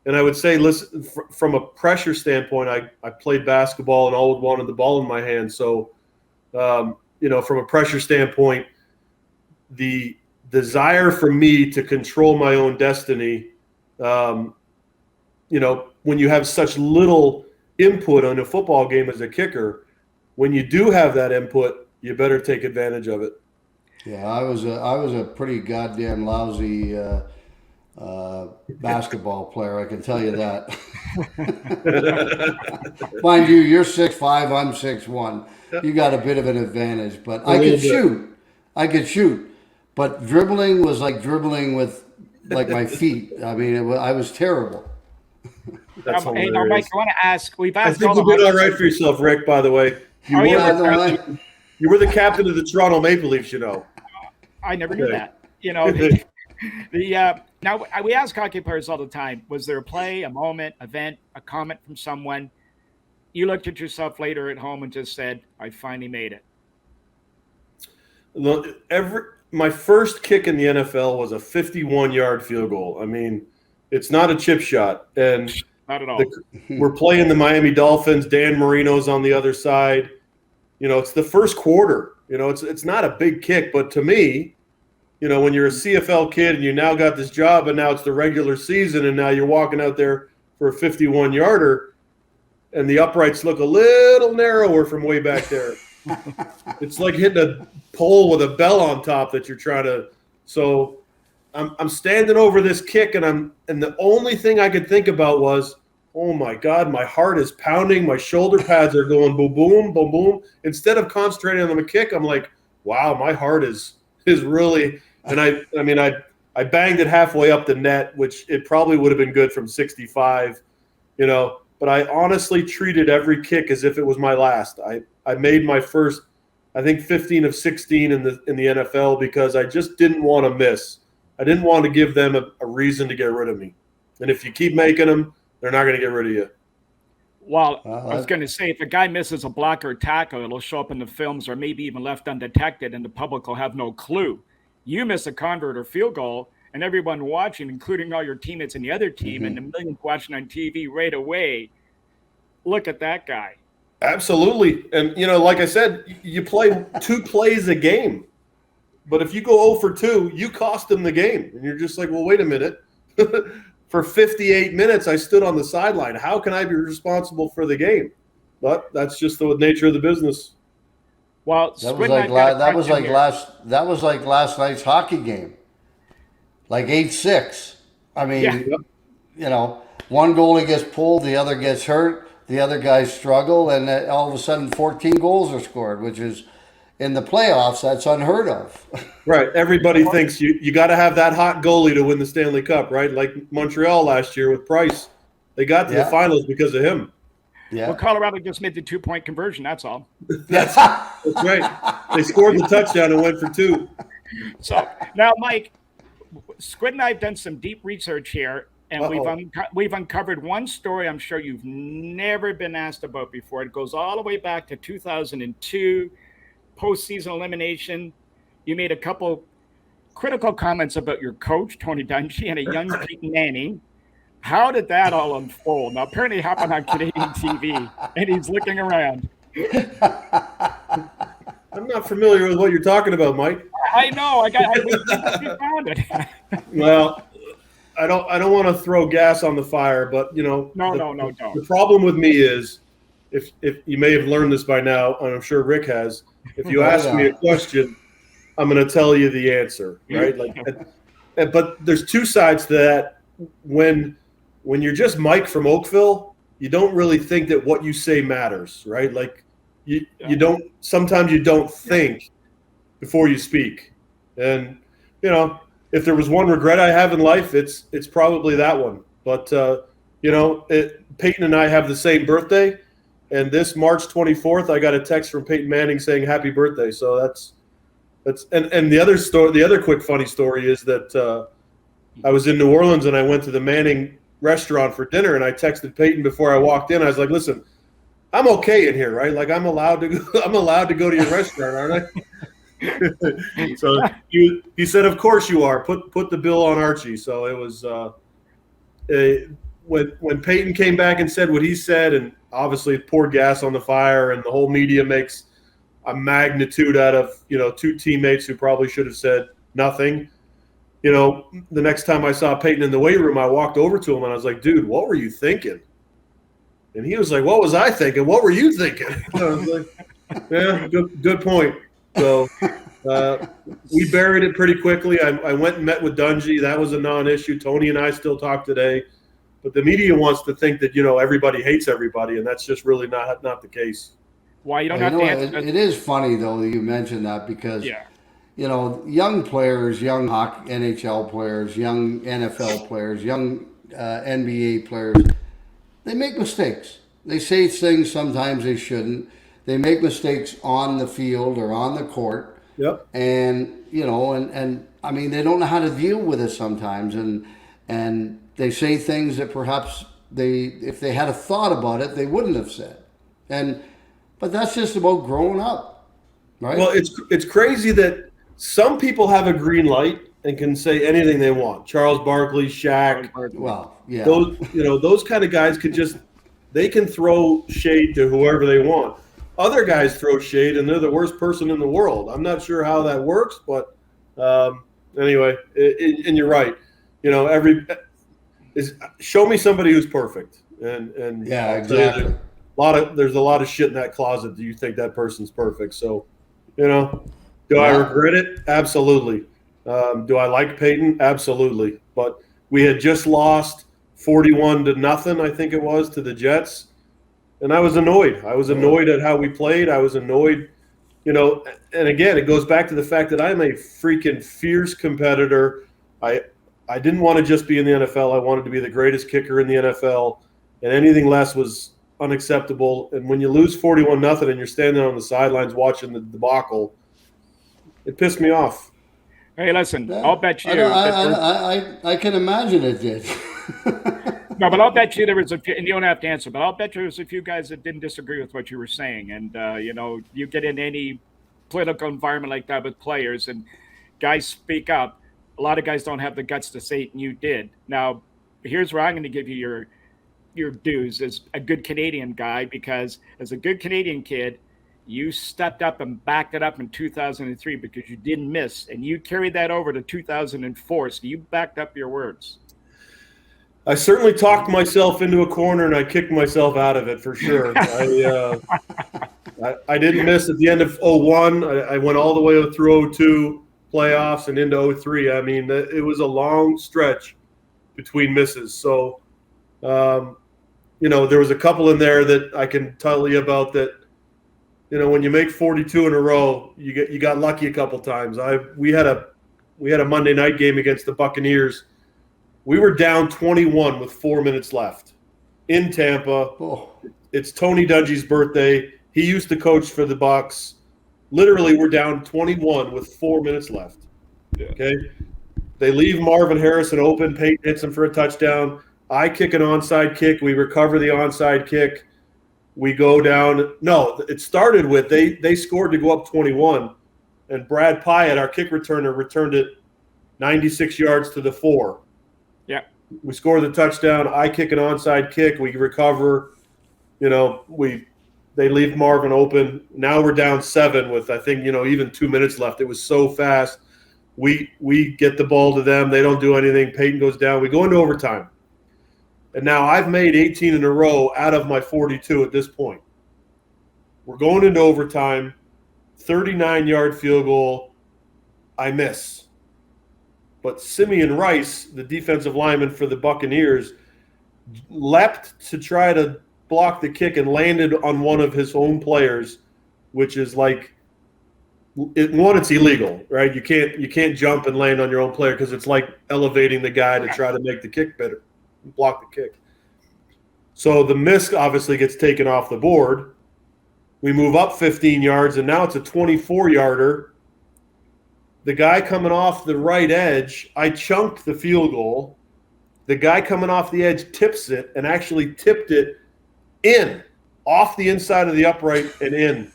And I would say, listen, from a pressure standpoint, I played basketball and always wanted the ball in my hand. So, from a pressure standpoint, the desire for me to control my own destiny, when you have such little input on a football game as a kicker, when you do have that input, you better take advantage of it. Yeah, I was a pretty goddamn lousy basketball player, I can tell you that. Mind you, you're 6'5", I'm 6'1". You got a bit of an advantage, but I could shoot. But dribbling was like dribbling with my feet. I mean, I was terrible. Hey, now, Mike, I want to ask. We've asked. I think you did all right for yourself, Rick. By the way, you were the captain of the Toronto Maple Leafs. I never knew that. Now we ask hockey players all the time: was there a play, a moment, event, a comment from someone? You looked at yourself later at home and just said, "I finally made it." My first kick in the NFL was a 51-yard field goal. I mean, it's not a chip shot, and not at all. We're playing the Miami Dolphins. Dan Marino's on the other side. It's the first quarter. It's not a big kick, but to me, when you're a CFL kid and you now got this job and now it's the regular season and now you're walking out there for a 51-yarder and the uprights look a little narrower from way back there. It's like hitting a pole with a bell on top that you're trying to. So I'm standing over this kick and the only thing I could think about was, oh my God, my heart is pounding. My shoulder pads are going boom, boom, boom, boom. Instead of concentrating on the kick, I'm like, wow, my heart is really. And I banged it halfway up the net, which it probably would have been good from 65, But I honestly treated every kick as if it was my last. I made my first, I think 15 of 16 in the NFL because I just didn't want to miss. I didn't want to give them a reason to get rid of me. And if you keep making them, they're not going to get rid of you. Well, I was going to say, if a guy misses a block or tackle, it'll show up in the films or maybe even left undetected, and the public will have no clue. You miss a convert or field goal, and everyone watching, including all your teammates and the other team, and the millions watching on TV right away, look at that guy. Absolutely. And, like I said, you play 2 plays a game. But if you go 0 for 2, you cost them the game. And you're just like, well, wait a minute. For 58 minutes, I stood on the sideline. How can I be responsible for the game? But that's just the nature of the business. Well, that was like last night's hockey game. Like 8-6. I mean, one goalie gets pulled, the other gets hurt, the other guys struggle, and all of a sudden 14 goals are scored, which is in the playoffs, that's unheard of. Right. Everybody thinks you got to have that hot goalie to win the Stanley Cup, right? Like Montreal last year with Price. They got to the finals because of him. Yeah. Well, Colorado just made the 2-point conversion. That's all. That's right. They scored the touchdown and went for 2. So now, Mike, Squid and I have done some deep research here, and we've uncovered one story I'm sure you've never been asked about before. It goes all the way back to 2002, postseason elimination. You made a couple critical comments about your coach, Tony Dungy, and a young Peyton Manning. How did that all unfold? Now, apparently it happened on Canadian TV, and he's looking around. I'm not familiar with what you're talking about, Mike. I know. We found it. Well, I don't want to throw gas on the fire, but No, don't. The problem with me is, if you may have learned this by now, and I'm sure Rick has, if you ask me a question, I'm going to tell you the answer, right? But there's 2 sides to that. When you're just Mike from Oakville, you don't really think that what you say matters, right? Like you don't. Sometimes you don't think before you speak, and if there was one regret I have in life, it's probably that one. But Peyton and I have the same birthday, and this March 24th, I got a text from Peyton Manning saying happy birthday. So that's and the other story, the other quick funny story is that I was in New Orleans and I went to the Manning restaurant for dinner, and I texted Peyton before I walked in. I was like, "Listen, I'm okay in here, right? Like I'm allowed to go to your restaurant, aren't I?" So he said, "Of course you are. Put the bill on Archie." So it was when Peyton came back and said what he said, and obviously poured gas on the fire, and the whole media makes a magnitude out of 2 teammates who probably should have said nothing. The next time I saw Peyton in the weight room, I walked over to him and I was like, "Dude, what were you thinking?" And he was like, "What was I thinking? What were you thinking?" I was like, "Yeah, good point." So we buried it pretty quickly. I went and met with Dungy. That was a non-issue. Tony and I still talk today. But the media wants to think that, everybody hates everybody, and that's just really not the case. Why you don't have to answer It is funny, though, that you mentioned that because young players, young hockey, NHL players, young NFL players, young NBA players, they make mistakes. They say things sometimes they shouldn't. They make mistakes on the field or on the court. Yep. And, and I mean, they don't know how to deal with it sometimes. And they say things that perhaps if they had a thought about it, they wouldn't have said. But that's just about growing up, right? Well, it's crazy that some people have a green light and can say anything they want. Charles Barkley, Shaq. Well, yeah. Those kind of guys they can throw shade to whoever they want. Other guys throw shade, and they're the worst person in the world. I'm not sure how that works, but anyway, and you're right. Show me somebody who's perfect, and yeah, exactly. There's a lot of shit in that closet. Do you think that person's perfect? So, do I regret it? Absolutely. Do I like Peyton? Absolutely. But we had just lost 41-0, I think it was, to the Jets. And I was annoyed. I was annoyed at how we played. I was annoyed, and again, it goes back to the fact that I'm a freaking fierce competitor. I didn't want to just be in the NFL. I wanted to be the greatest kicker in the NFL, and anything less was unacceptable. And when you lose 41-0 and you're standing on the sidelines watching the debacle, it pissed me off. Hey, listen, I'll bet you. I can imagine it did. No, but I'll bet you there was and you don't have to answer, but I'll bet you there was a few guys that didn't disagree with what you were saying. And, you get in any political environment like that with players and guys speak up. A lot of guys don't have the guts to say it, and you did. Now, here's where I'm going to give you your dues as a good Canadian guy, because as a good Canadian kid, you stepped up and backed it up in 2003 because you didn't miss, and you carried that over to 2004. So you backed up your words. I certainly talked myself into a corner, and I kicked myself out of it for sure. I didn't miss at the end of 01. I went all the way through 02 playoffs and into 03. I mean, it was a long stretch between misses. So, there was a couple in there that I can tell you about that. When you make 42 in a row, you got lucky a couple times. We had a Monday night game against the Buccaneers. We were down 21 with 4 minutes left in Tampa. Oh. It's Tony Dungy's birthday. He used to coach for the Bucs. Literally, we're down 21 with 4 minutes left. Yeah. Okay, they leave Marvin Harrison open. Peyton hits him for a touchdown. I kick an onside kick. We recover the onside kick. We go down. No, it started with they scored to go up 21, and Brad Pyatt, our kick returner, returned it 96 yards to the 4. Yeah. We score the touchdown. I kick an onside kick. We recover. They leave Marvin open. Now we're down 7 with, I think, even 2 minutes left. It was so fast. We get the ball to them. They don't do anything. Peyton goes down. We go into overtime. And now I've made 18 in a row out of my 42 at this point. We're going into overtime. 39-yard field goal. I miss. But Simeon Rice, the defensive lineman for the Buccaneers, leapt to try to block the kick and landed on one of his own players, which is it's illegal, right? You can't jump and land on your own player because it's like elevating the guy to try to make the kick better, block the kick. So the miss obviously gets taken off the board. We move up 15 yards, and now it's a 24-yarder. The guy coming off the right edge, I chunked the field goal. The guy coming off the edge tips it and actually tipped it in, off the inside of the upright and in.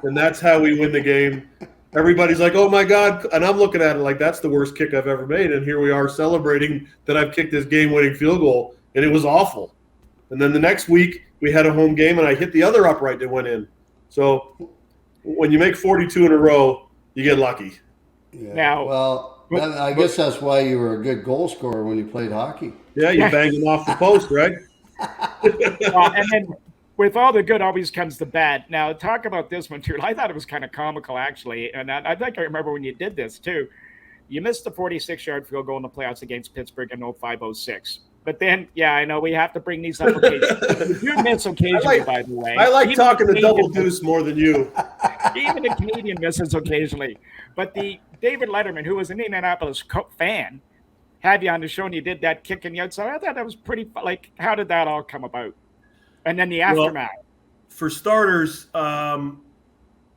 And that's how we win the game. Everybody's like, oh, my God. And I'm looking at it like that's the worst kick I've ever made. And here we are celebrating that I've kicked this game-winning field goal, and it was awful. And then the next week we had a home game, and I hit the other upright that went in. So when you make 42 in a row, you get lucky. Yeah. Now, I guess that's why you were a good goal scorer when you played hockey. Yeah, you banged them off the post, right? And then with all the good always comes the bad. Now, talk about this one, too. I thought it was kind of comical, actually. And I think I remember when you did this, too. You missed the 46-yard field goal in the playoffs against Pittsburgh in 05-06. But then, yeah, I know we have to bring these up occasionally. You miss occasionally, by the way. I like Even talking to Canadian double deuce more than you. Even the Canadian misses occasionally. But the David Letterman, who was an Indianapolis fan, had you on the show, and you did that kick in the outside. I thought that was pretty how did that all come about? And then the aftermath. Well, for starters, the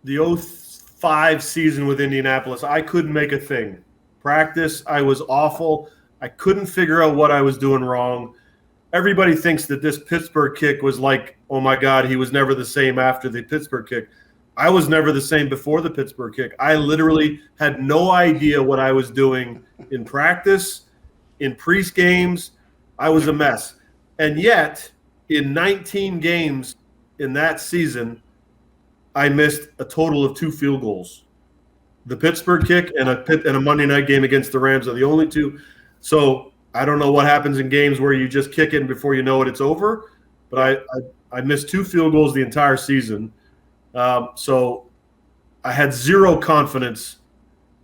05 season with Indianapolis, I couldn't make a thing. Practice, I was awful. I couldn't figure out what I was doing wrong. Everybody thinks that this Pittsburgh kick was like, oh, my God, he was never the same after the Pittsburgh kick. I was never the same before the Pittsburgh kick. I literally had no idea what I was doing in practice, in games. I was a mess. And yet, in 19 games in that season, I missed a total of 2 field goals. The Pittsburgh kick and a Monday night game against the Rams are the only 2. So I don't know what happens in games where you just kick it and before you know it, it's over. But I missed 2 field goals the entire season. So I had zero confidence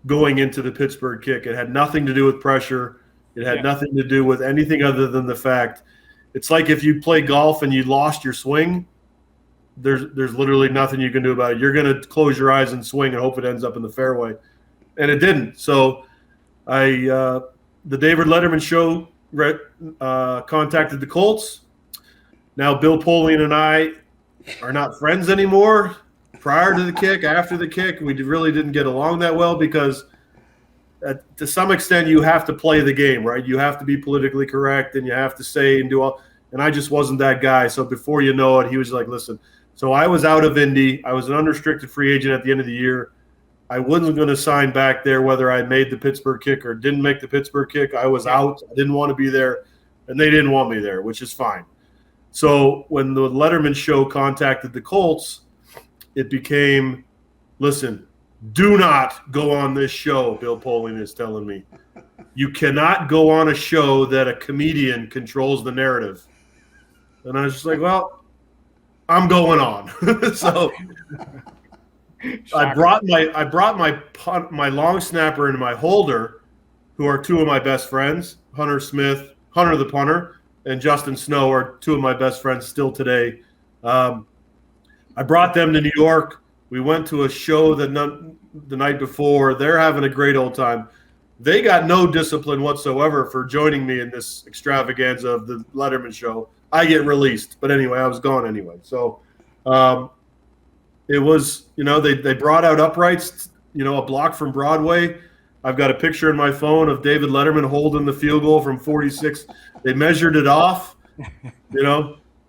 going into the Pittsburgh kick. It had nothing to do with pressure. It had nothing to do with anything other than the fact it's like if you play golf and you lost your swing, there's literally nothing you can do about it. You're going to close your eyes and swing and hope it ends up in the fairway. And it didn't. So the David Letterman show contacted the Colts. Now Bill Polian and I are not friends anymore. Prior to the kick, after the kick, we really didn't get along that well because to some extent you have to play the game, right? You have to be politically correct and you have to say and do all. And I just wasn't that guy. So before you know it, he was like, listen. So I was out of Indy. I was an unrestricted free agent at the end of the year. I wasn't going to sign back there whether I made the Pittsburgh kick or didn't make the Pittsburgh kick. I was out. I didn't want to be there. and they didn't want me there, which is fine. So when the Letterman show contacted the Colts, it became, listen, do not go on this show, Bill Polian is telling me. You cannot go on a show that a comedian controls the narrative. And I was just like, well, I'm going on. So I brought my long snapper and my holder, who are two of my best friends, Hunter the punter, and Justin Snow are two of my best friends still today. I brought them to New York. We went to a show the night before. They're having a great old time. They got no discipline whatsoever for joining me in this extravaganza of the Letterman show. I get released. But anyway, I was gone anyway. So it was, they brought out uprights, a block from Broadway. I've got a picture in my phone of David Letterman holding the field goal from 46. They measured it off.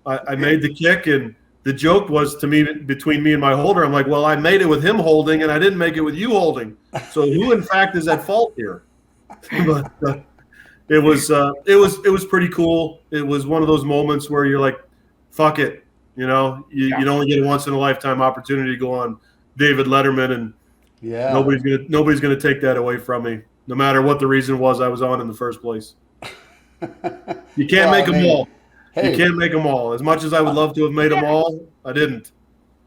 I made the kick, and the joke was to me, between me and my holder, I'm like, well, I made it with him holding, and I didn't make it with you holding. So who, in fact, is at fault here? But it was pretty cool. It was one of those moments where you're like, fuck it. You only get a once in a lifetime opportunity to go on David Letterman, and nobody's gonna take that away from me, no matter what the reason was I was on in the first place. You can't make them all. Hey, you can't make them all. As much as I would love to have made them all, I didn't.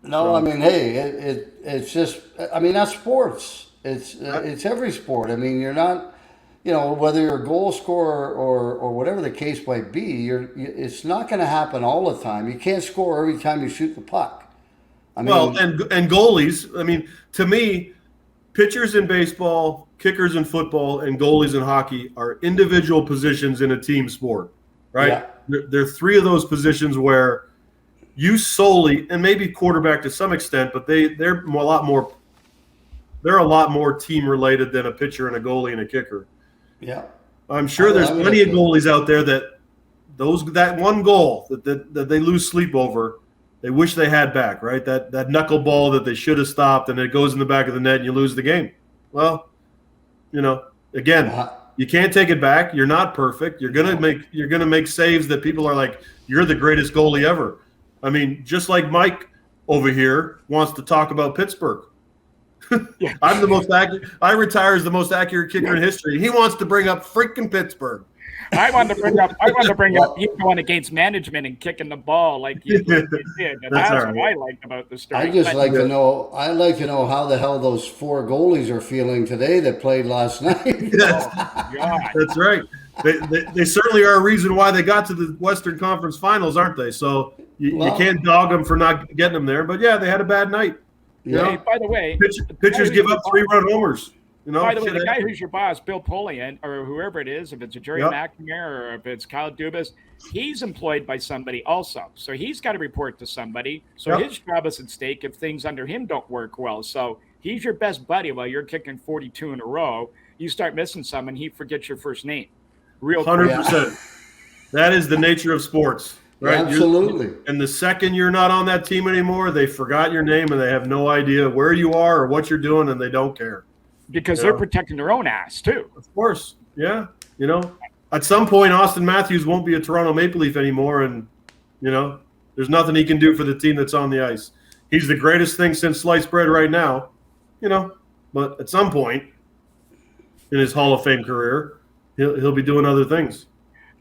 No, I mean, hey, it's just, I mean, that's sports. It's every sport. I mean, you're not, whether you're a goal scorer or whatever the case might be, it's not going to happen all the time. You can't score every time you shoot the puck. I mean, well, and goalies. I mean, to me, pitchers in baseball, kickers in football, and goalies in hockey are individual positions in a team sport, right? Yeah. There are three of those positions where you solely, and maybe quarterback to some extent, but they're a lot more team related than a pitcher and a goalie and a kicker. Yeah, I'm sure there's plenty of goalies out there that one goal that they lose sleep over, they wish they had back, right? That knuckleball that they should have stopped, and it goes in the back of the net, and you lose the game. Well, again. You can't take it back. You're not perfect. You're gonna make saves that people are like, you're the greatest goalie ever. I mean, just like Mike over here wants to talk about Pittsburgh. Yeah. I'm the most accurate. I retire as the most accurate kicker in history. He wants to bring up freaking Pittsburgh. I want to bring up you going against management and kicking the ball like you did. And that's what I liked about the story. I'd like to know how the hell those four goalies are feeling today that played last night. That's right. They certainly are a reason why they got to the Western Conference Finals, aren't they? So you can't dog them for not getting them there. But yeah, they had a bad night. Yeah. Hey, by the way, pitchers give up 3-run homers. By the way, the guy who's your boss, Bill Polian, or whoever it is, if it's a Jerry McNamara or if it's Kyle Dubas, he's employed by somebody also. So he's got to report to somebody. So his job is at stake if things under him don't work well. So he's your best buddy while you're kicking 42 in a row. You start missing some, and he forgets your first name. Real 100%. That is the nature of sports. Right? Yeah, absolutely. And the second you're not on that team anymore, they forgot your name and they have no idea where you are or what you're doing, and they don't care. Because they're protecting their own ass, too. Of course. Yeah. At some point, Austin Matthews won't be a Toronto Maple Leaf anymore, and, there's nothing he can do for the team that's on the ice. He's the greatest thing since sliced bread right now, but at some point in his Hall of Fame career, he'll be doing other things.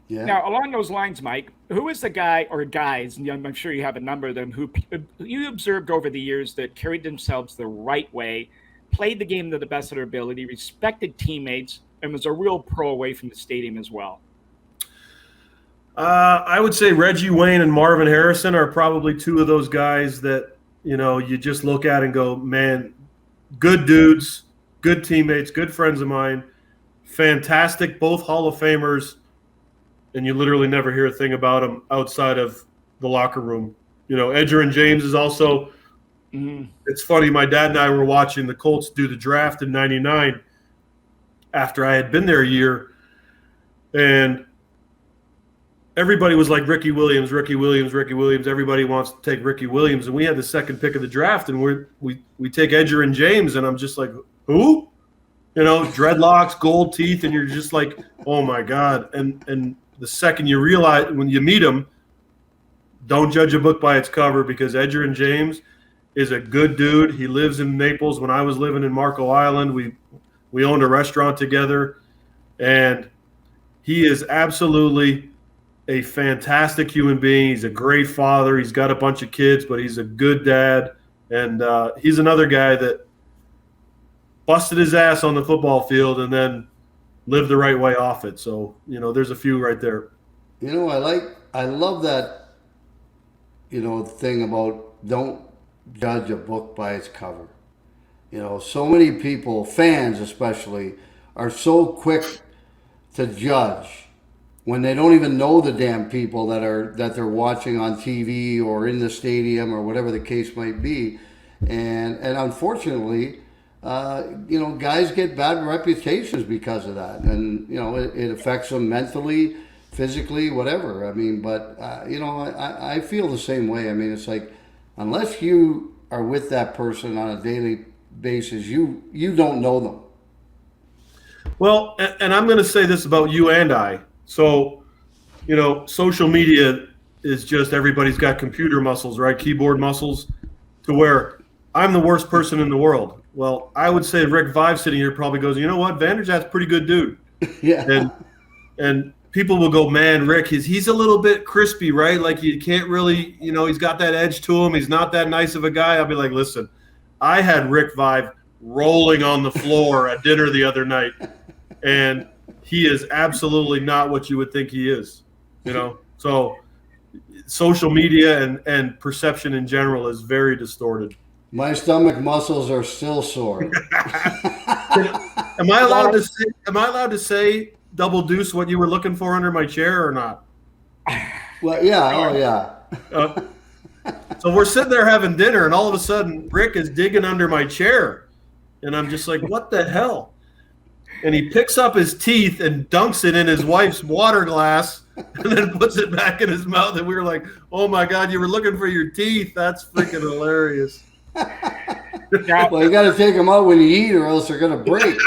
Yeah. Now, along those lines, Mike, who is the guy or guys, and I'm sure you have a number of them, who you observed over the years that carried themselves the right way, played the game to the best of their ability, respected teammates, and was a real pro away from the stadium as well? I would say Reggie Wayne and Marvin Harrison are probably two of those guys that, you just look at and go, man, good dudes, good teammates, good friends of mine, fantastic, both Hall of Famers, and you literally never hear a thing about them outside of the locker room. Edgerrin James is also It's funny, my dad and I were watching the Colts do the draft in '99 after I had been there a year, and everybody was like, Ricky Williams. Everybody wants to take Ricky Williams, and we had the second pick of the draft, and we take Edgerrin James, and I'm just like, who? Dreadlocks, gold teeth, and you're just like, oh my God. And the second you realize when you meet him, don't judge a book by its cover, because Edgerrin James is a good dude. He lives in Naples. When I was living in Marco Island, we owned a restaurant together, and he is absolutely a fantastic human being. He's a great father. He's got a bunch of kids, but he's a good dad. And he's another guy that busted his ass on the football field and then lived the right way off it. So, there's a few right there. I love that, thing about don't judge a book by its cover. So many people, fans especially, are so quick to judge when they don't even know the damn people that they're watching on TV or in the stadium or whatever the case might be. And unfortunately, guys get bad reputations because of that. And, it affects them mentally, physically, whatever. I mean, but, I feel the same way. I mean, it's like, unless you are with that person on a daily basis, you don't know them. Well, and I'm going to say this about you and I. So, social media is just everybody's got computer muscles, right? Keyboard muscles, to where I'm the worst person in the world. Well, I would say Rick Vive sitting here probably goes, you know what? Vanderjagt's a pretty good dude. Yeah. And people will go, man, Rick, he's a little bit crispy, right? Like you can't really, he's got that edge to him. He's not that nice of a guy. I'll be like, listen, I had Rick Vive rolling on the floor at dinner the other night, and he is absolutely not what you would think he is, So social media and perception in general is very distorted. My stomach muscles are still sore. Am I allowed to say double deuce what you were looking for under my chair or not? Well, yeah. Oh, yeah. So we're sitting there having dinner, and all of a sudden Rick is digging under my chair, and I'm just like, what the hell? And he picks up his teeth and dunks it in his wife's water glass and then puts it back in his mouth. And we were like, oh, my God, you were looking for your teeth. That's freaking hilarious. Well, you got to take them out when you eat, or else they're going to break.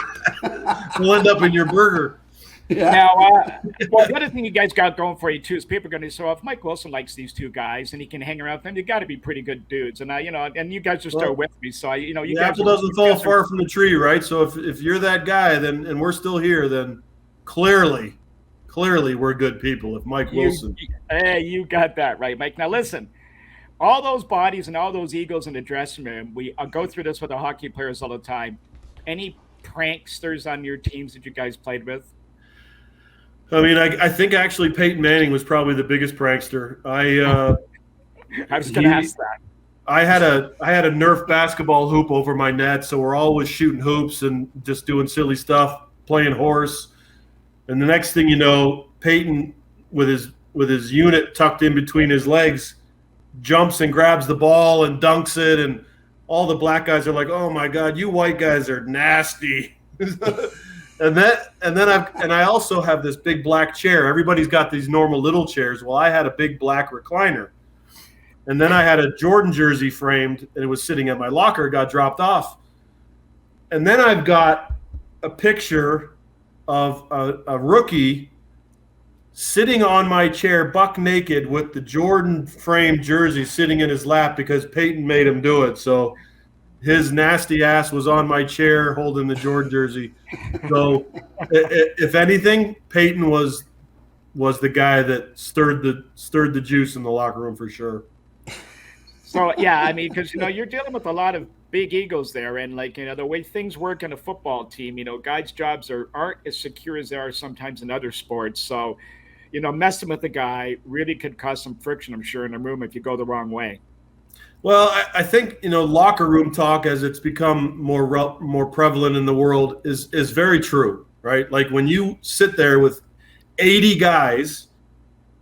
We'll end up in your burger. Yeah. Now, the other thing you guys got going for you too is people are going to say, well, if Mike Wilson likes these two guys and he can hang around with them, you got to be pretty good dudes. And and you guys are still with me, so you the guys apple doesn't fall far from the tree, right? So if you're that guy, then and we're still here, then clearly we're good people. If Mike Wilson, hey, you got that right, Mike. Now listen. All those bodies and all those egos in the dressing room, we go through this with the hockey players all the time. Any pranksters on your teams that you guys played with? I mean, I think actually Peyton Manning was probably the biggest prankster. I was going to ask that. I had a Nerf basketball hoop over my net, so we're always shooting hoops and just doing silly stuff, playing horse. And the next thing you know, Peyton, with his unit tucked in between his legs, jumps and grabs the ball and dunks it, and all the black guys are like, "Oh my God, you white guys are nasty." and I also have this big black chair. Everybody's got these normal little chairs. Well, I had a big black recliner, and then I had a Jordan jersey framed, and it was sitting at my locker. It got dropped off, and then I've got a picture of a rookie sitting on my chair buck naked with the Jordan framed jersey sitting in his lap because Peyton made him do it. So his nasty ass was on my chair holding the Jordan jersey. So if anything, Peyton was the guy that stirred the juice in the locker room for sure. So yeah, I mean, because you're dealing with a lot of big egos there, and the way things work in a football team, guys' jobs aren't as secure as they are sometimes in other sports. So messing with a guy really could cause some friction, I'm sure, in a room if you go the wrong way. Well, I think, locker room talk, as it's become more prevalent in the world, is very true, right? Like when you sit there with 80 guys.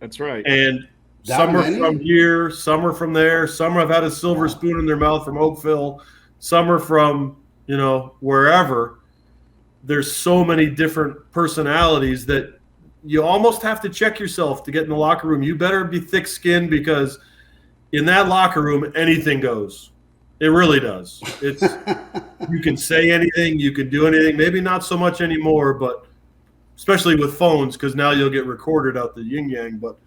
That's right. And some are from here, some are from there. Some have had a silver spoon in their mouth from Oakville. Some are from, wherever. There's so many different personalities that you almost have to check yourself to get in the locker room. You better be thick-skinned, because in that locker room, anything goes. It really does. You can say anything, you can do anything. Maybe not so much anymore, but especially with phones, because now you'll get recorded out the yin yang. But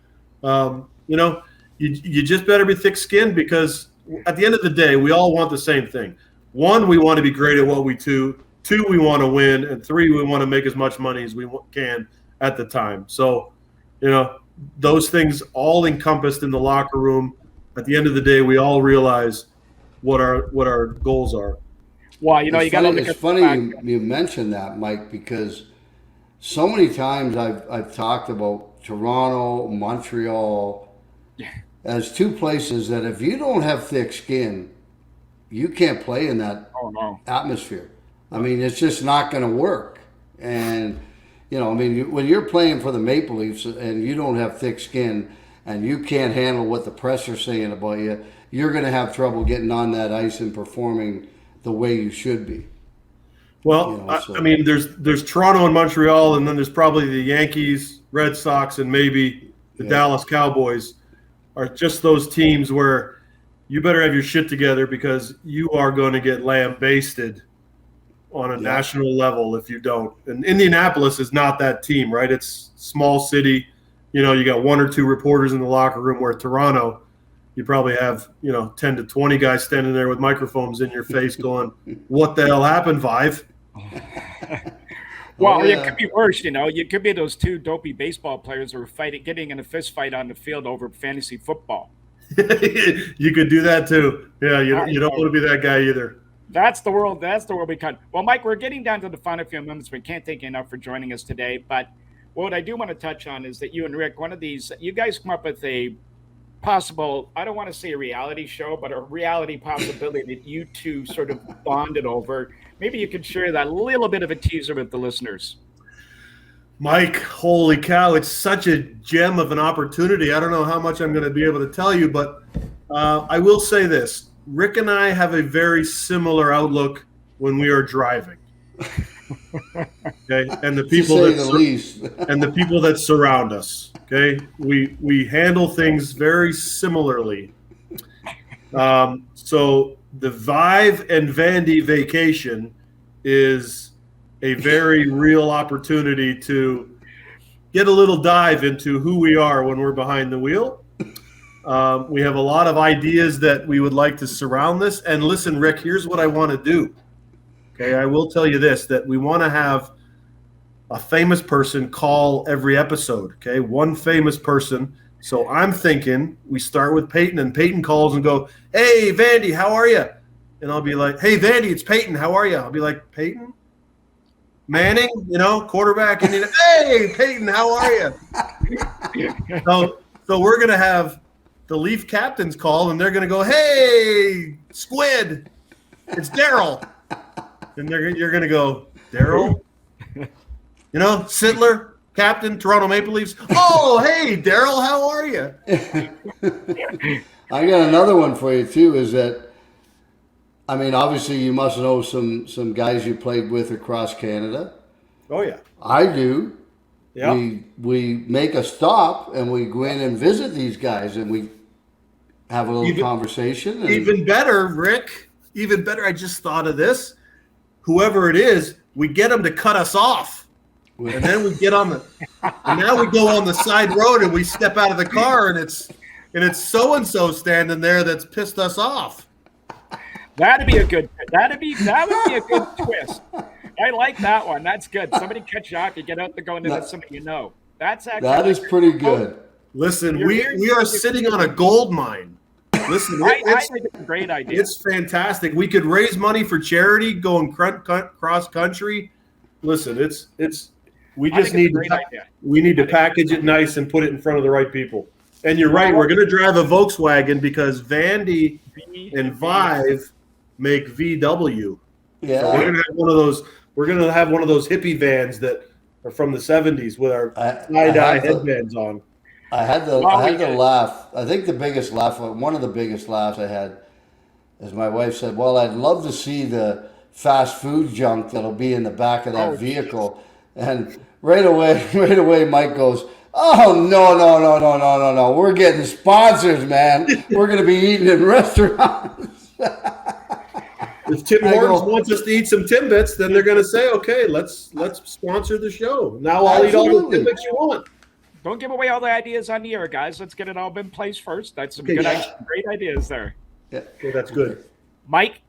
you just better be thick-skinned, because at the end of the day, we all want the same thing. 1, we want to be great at what we do. 2, we want to win, and 3, we want to make as much money as we can at the time. So, those things all encompassed in the locker room. At the end of the day, we all realize what our goals are. Well, you got to look at. It's funny you mentioned that, Mike, because so many times I've talked about Toronto, Montreal, as 2 places that if you don't have thick skin, you can't play in that atmosphere. I mean, it's just not going to work. And when you're playing for the Maple Leafs and you don't have thick skin and you can't handle what the press are saying about you, you're going to have trouble getting on that ice and performing the way you should be. Well, I mean, there's Toronto and Montreal, and then there's probably the Yankees, Red Sox, and maybe the Dallas Cowboys are just those teams where you better have your shit together, because you are going to get lambasted on a national level if you don't. And Indianapolis is not that team, right? It's small city. You got 1 or 2 reporters in the locker room, where Toronto, you probably have, 10 to 20 guys standing there with microphones in your face going, what the hell happened, Vive? Well, it could be worse, You could be those 2 dopey baseball players who are getting in a fist fight on the field over fantasy football. You could do that too. Yeah, you don't want to be that guy either. That's the world we cut. Well, Mike, we're getting down to the final few moments. We can't thank you enough for joining us today. But what I do want to touch on is that you and Rick, one of these, you guys come up with a possible, I don't want to say a reality show, but a reality possibility that you 2 sort of bonded over. Maybe you could share that little bit of a teaser with the listeners. Mike, holy cow, it's such a gem of an opportunity. I don't know how much I'm going to be able to tell you, but I will say this. Rick and I have a very similar outlook when we are driving. Okay, and the people and the people that surround us. Okay, we handle things very similarly. So the Vive and Vandy vacation is a very real opportunity to get a little dive into who we are when we're behind the wheel. We have a lot of ideas that we would like to surround this. And listen, Rick, here's what I want to do. Okay, I will tell you this, that we want to have a famous person call every episode. Okay, 1 famous person. So I'm thinking we start with Peyton, and Peyton calls and go, "Hey, Vandy, how are you?" And I'll be like, "Hey, Vandy, it's Peyton. How are you?" I'll be like, "Peyton? Manning, quarterback." And "Hey, Peyton, how are you?" So we're going to have the Leaf captains call, and they're going to go, "Hey, Squid, it's Daryl." And you're going to go, "Daryl? Sittler, captain, Toronto Maple Leafs. Oh, hey, Daryl, how are you?" I got another one for you, too, is that, I mean, obviously you must know some guys you played with across Canada. Oh, yeah. I do. Yeah. We make a stop, and we go in and visit these guys, and we have a little conversation. Even better, Rick, even better, I just thought of this. Whoever it is, we get them to cut us off. And then we get and now we go on the side road, and we step out of the car, and it's so-and-so standing there that's pissed us off. That would be a good twist. I like that one. That's good. Somebody cuts you off, you get out to go into that somebody you know. That is pretty good. Listen, we are sitting on a gold mine. Listen, I think it's a great idea. It's fantastic. We could raise money for charity going cross country. Listen, we need to package it nice and put it in front of the right people. And you're right, we're going to drive a Volkswagen because Vandy and Vive make VW. Yeah. So we're going to have one of those. We're going to have one of those hippie vans that are from the 70s with our tie-dye headbands on. I had to laugh. I think one of the biggest laughs I had is my wife said, "Well, I'd love to see the fast food junk that'll be in the back of that vehicle." And right away, Mike goes, "Oh, no. We're getting sponsors, man. We're going to be eating in restaurants." If Tim Hortons wants us to eat some Timbits, then they're going to say, "Okay, let's sponsor the show." Now I'll eat all the Timbits you want. Don't give away all the ideas on the air, guys. Let's get it all in place first. That's some great ideas there. Yeah. Okay, that's good. Mike,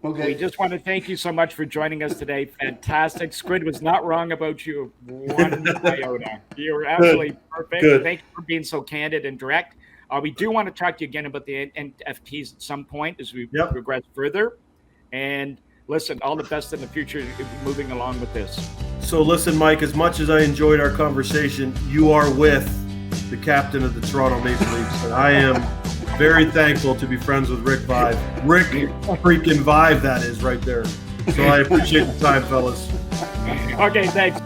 Okay. we just want to thank you so much for joining us today. Fantastic. Squid was not wrong about you one iota. You were absolutely perfect. Good. Thank you for being so candid and direct. We do want to talk to you again about the NFTs at some point as we progress further. And listen, all the best in the future moving along with this. So listen, Mike, as much as I enjoyed our conversation, you are with the captain of the Toronto Maple Leafs. And I am very thankful to be friends with Rick Vive. Rick freaking Vive, that is right there. So I appreciate the time, fellas. Okay, thanks.